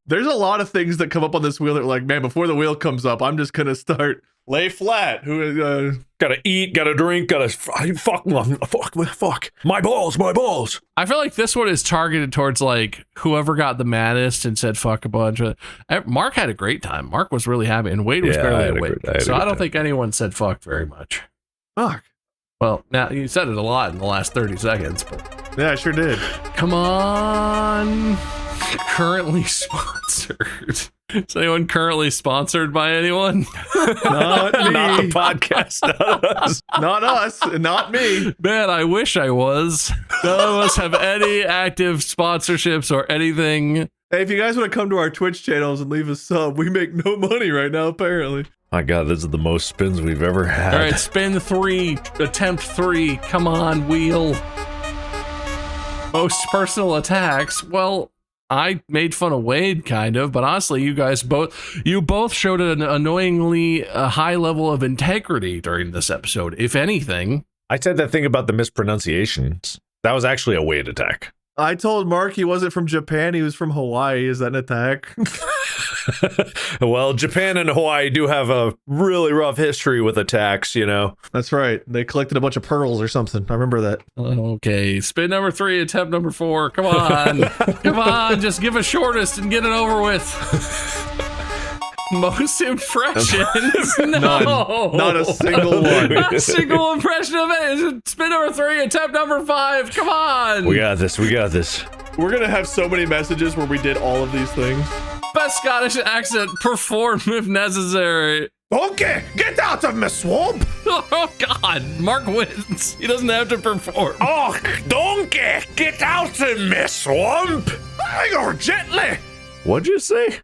There's a lot of things that come up on this wheel that are like, man, before the wheel comes up, I'm just going to start lay flat. Gotta eat, gotta drink, fuck. My balls. I feel like this one is targeted towards like whoever got the maddest and said fuck a bunch. Mark had a great time. Mark was really happy, and Wade was barely awake. So I don't think anyone said fuck very much. Fuck. Well, now you said it a lot in the last 30 seconds, but Yeah, I sure did. come on. Currently sponsored. Is anyone currently sponsored by anyone? Not me. Not the podcast. Not us. Not us. Not me. Man, I wish I was. None of us have any active sponsorships or anything. Hey, if you guys want to come to our Twitch channels and leave a sub, we make no money right now, apparently. My God, this is the most spins we've ever had. All right, spin 3, attempt 3. Come on, wheel. Most personal attacks. Well, I made fun of Wade, kind of, but honestly, you both showed an annoyingly high level of integrity during this episode, if anything. I said that thing about the mispronunciations. That was actually a Wade attack. I told Mark he wasn't from Japan, he was from Hawaii. Is that an attack? Well, Japan and Hawaii do have a really rough history with attacks, you know. That's right. They collected a bunch of pearls or something. I remember that. Okay, spin number 3, attempt number 4. Come on. Come on, just give us shortest and get it over with. Most impressions? No. None. Not a single one. Not a single impression of it. Spin number 3, attempt number 5. Come on. We got this. We got this. We're going to have so many messages where we did all of these things. Best Scottish accent, perform if necessary. Donkey, get out of my swamp! Oh, God. Mark wins. He doesn't have to perform. Oh, donkey, get out of my swamp! Banger gently! What'd you say?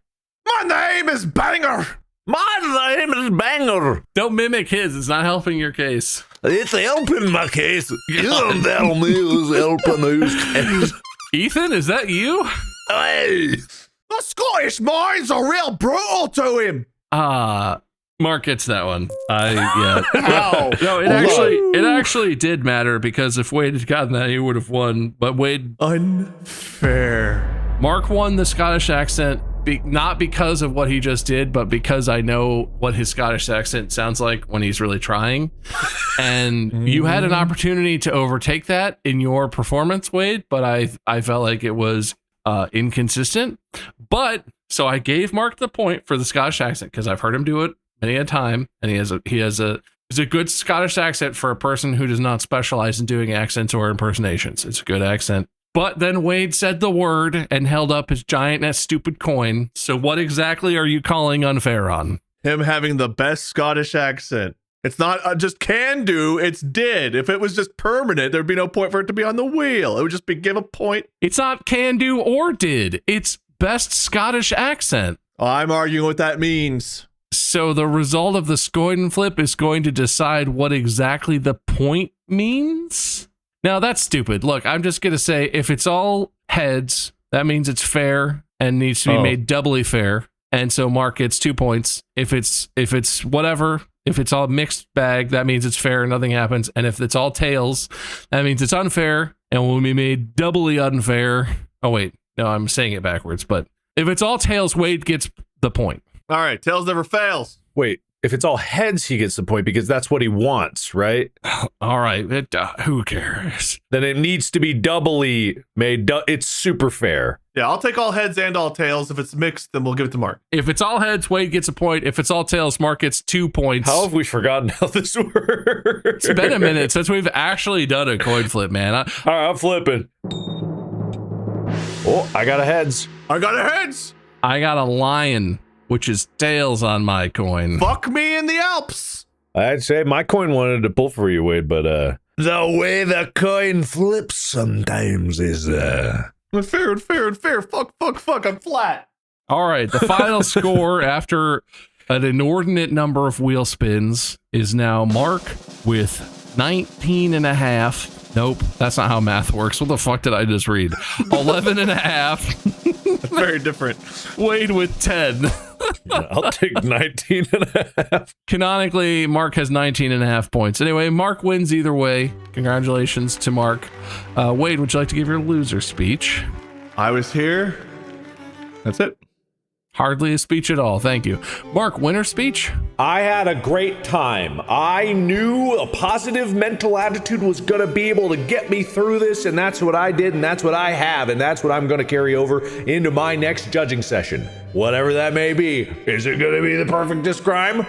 My name is Banger! My name is Banger. Don't mimic his. It's not helping your case. It's helping my case. You don't tell me who's helping whose case. Ethan, is that you? Hey. The Scottish minds are real brutal to him! Mark gets that one. Yeah. How? No, it actually did matter because if Wade had gotten that, he would have won. But Wade, Unfair. Mark won the Scottish accent, not because of what he just did, but because I know what his Scottish accent sounds like when he's really trying. And you had an opportunity to overtake that in your performance, Wade, but I felt like it was inconsistent. But so I gave Mark the point for the Scottish accent because I've heard him do it many a time, and he has a good Scottish accent for a person who does not specialize in doing accents or impersonations. It's a good accent. But then Wade said the word and held up his giant and stupid coin. So what exactly are you calling unfair on? Him having the best Scottish accent. It's not just can do, it's did. If it was just permanent, there'd be no point for it to be on the wheel. It would just be give a point. It's not can do or did. It's best Scottish accent. I'm arguing what that means. So the result of the Scoiden flip is going to decide what exactly the point means? Now that's stupid. Look, I'm just going to say if it's all heads, that means it's fair and needs to be made doubly fair. And so Mark gets 2 points. If it's whatever, if it's all mixed bag, that means it's fair and nothing happens. And if it's all tails, that means it's unfair and will be made doubly unfair. Oh, wait. No, I'm saying it backwards. But if it's all tails, Wade gets the point. All right, tails never fails. Wait, if it's all heads, he gets the point because that's what he wants, right? All right, who cares? Then it needs to be doubly made. It's super fair. Yeah, I'll take all heads and all tails. If it's mixed, then we'll give it to Mark. If it's all heads, Wade gets a point. If it's all tails, Mark gets 2 points. How have we forgotten how this works? It's been a minute since we've actually done a coin flip, man. All right, I'm flipping. Oh, I got a heads. I got a heads. I got a lion, which is tails on my coin. Fuck me in the Alps. I'd say my coin wanted to pull for you, Wade, but the way the coin flips sometimes is Unfair. Fuck. I'm flat. All right, the final score after an inordinate number of wheel spins is now Mark with 19 and a half. Nope, that's not how math works. What the fuck did I just read? 11 and a half. That's very different. Wade with 10. I'll take 19 and a half. Canonically, Mark has 19 and a half points. Anyway, Mark wins either way. Congratulations to Mark. Wade, would you like to give your loser speech? I was here. That's it. Hardly a speech at all. Thank you. Mark, winner speech? I had a great time. I knew a positive mental attitude was going to be able to get me through this, and that's what I did, and that's what I have, and that's what I'm going to carry over into my next judging session. Whatever that may be. Is it going to be the perfectest crime?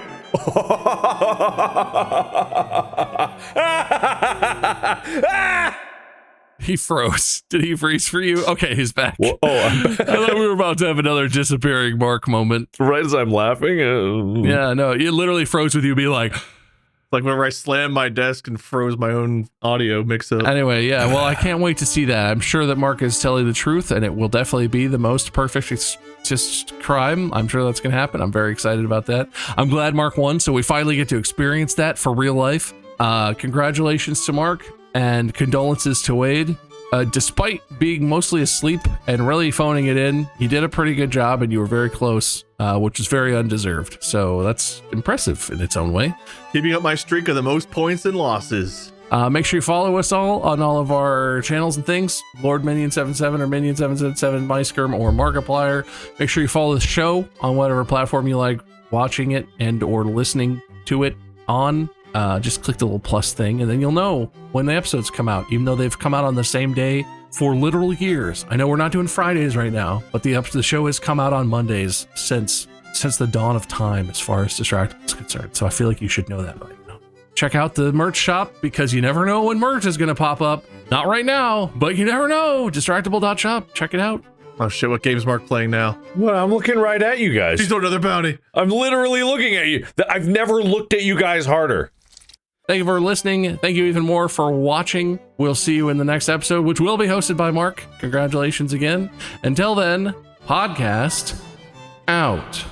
He froze. Did he freeze for you? Okay, he's back. Well, I'm back. I thought we were about to have another disappearing Mark moment. Right as I'm laughing. Yeah, no, it literally froze with you being like... Like whenever I slammed my desk and froze my own audio mix-up. Anyway, yeah, well, I can't wait to see that. I'm sure that Mark is telling the truth, and it will definitely be the most perfect just crime. I'm sure that's going to happen. I'm very excited about that. I'm glad Mark won, so we finally get to experience that for real life. Congratulations to Mark. And condolences to Wade. Despite being mostly asleep and really phoning it in, he did a pretty good job and you were very close, which is very undeserved. So that's impressive in its own way. Keeping up my streak of the most points and losses. Make sure you follow us all on all of our channels and things. Lord Minion77 or Minion777, MySkirm or Markiplier. Make sure you follow the show on whatever platform you like watching it and or listening to it on. Just click the little plus thing and then you'll know when the episodes come out, even though they've come out on the same day for literal years. I know we're not doing Fridays right now, but the show has come out on Mondays since since the dawn of time as far as Distractible is concerned. So I feel like you should know that by now. Check out the merch shop because you never know when merch is going to pop up. Not right now, but you never know. Distractible.shop. Check it out. Oh shit, what game's Mark playing now? Well, I'm looking right at you guys. He's doing another bounty. I'm literally looking at you. I've never looked at you guys harder. Thank you for listening. Thank you even more for watching. We'll see you in the next episode, which will be hosted by Mark. Congratulations again. Until then, podcast out.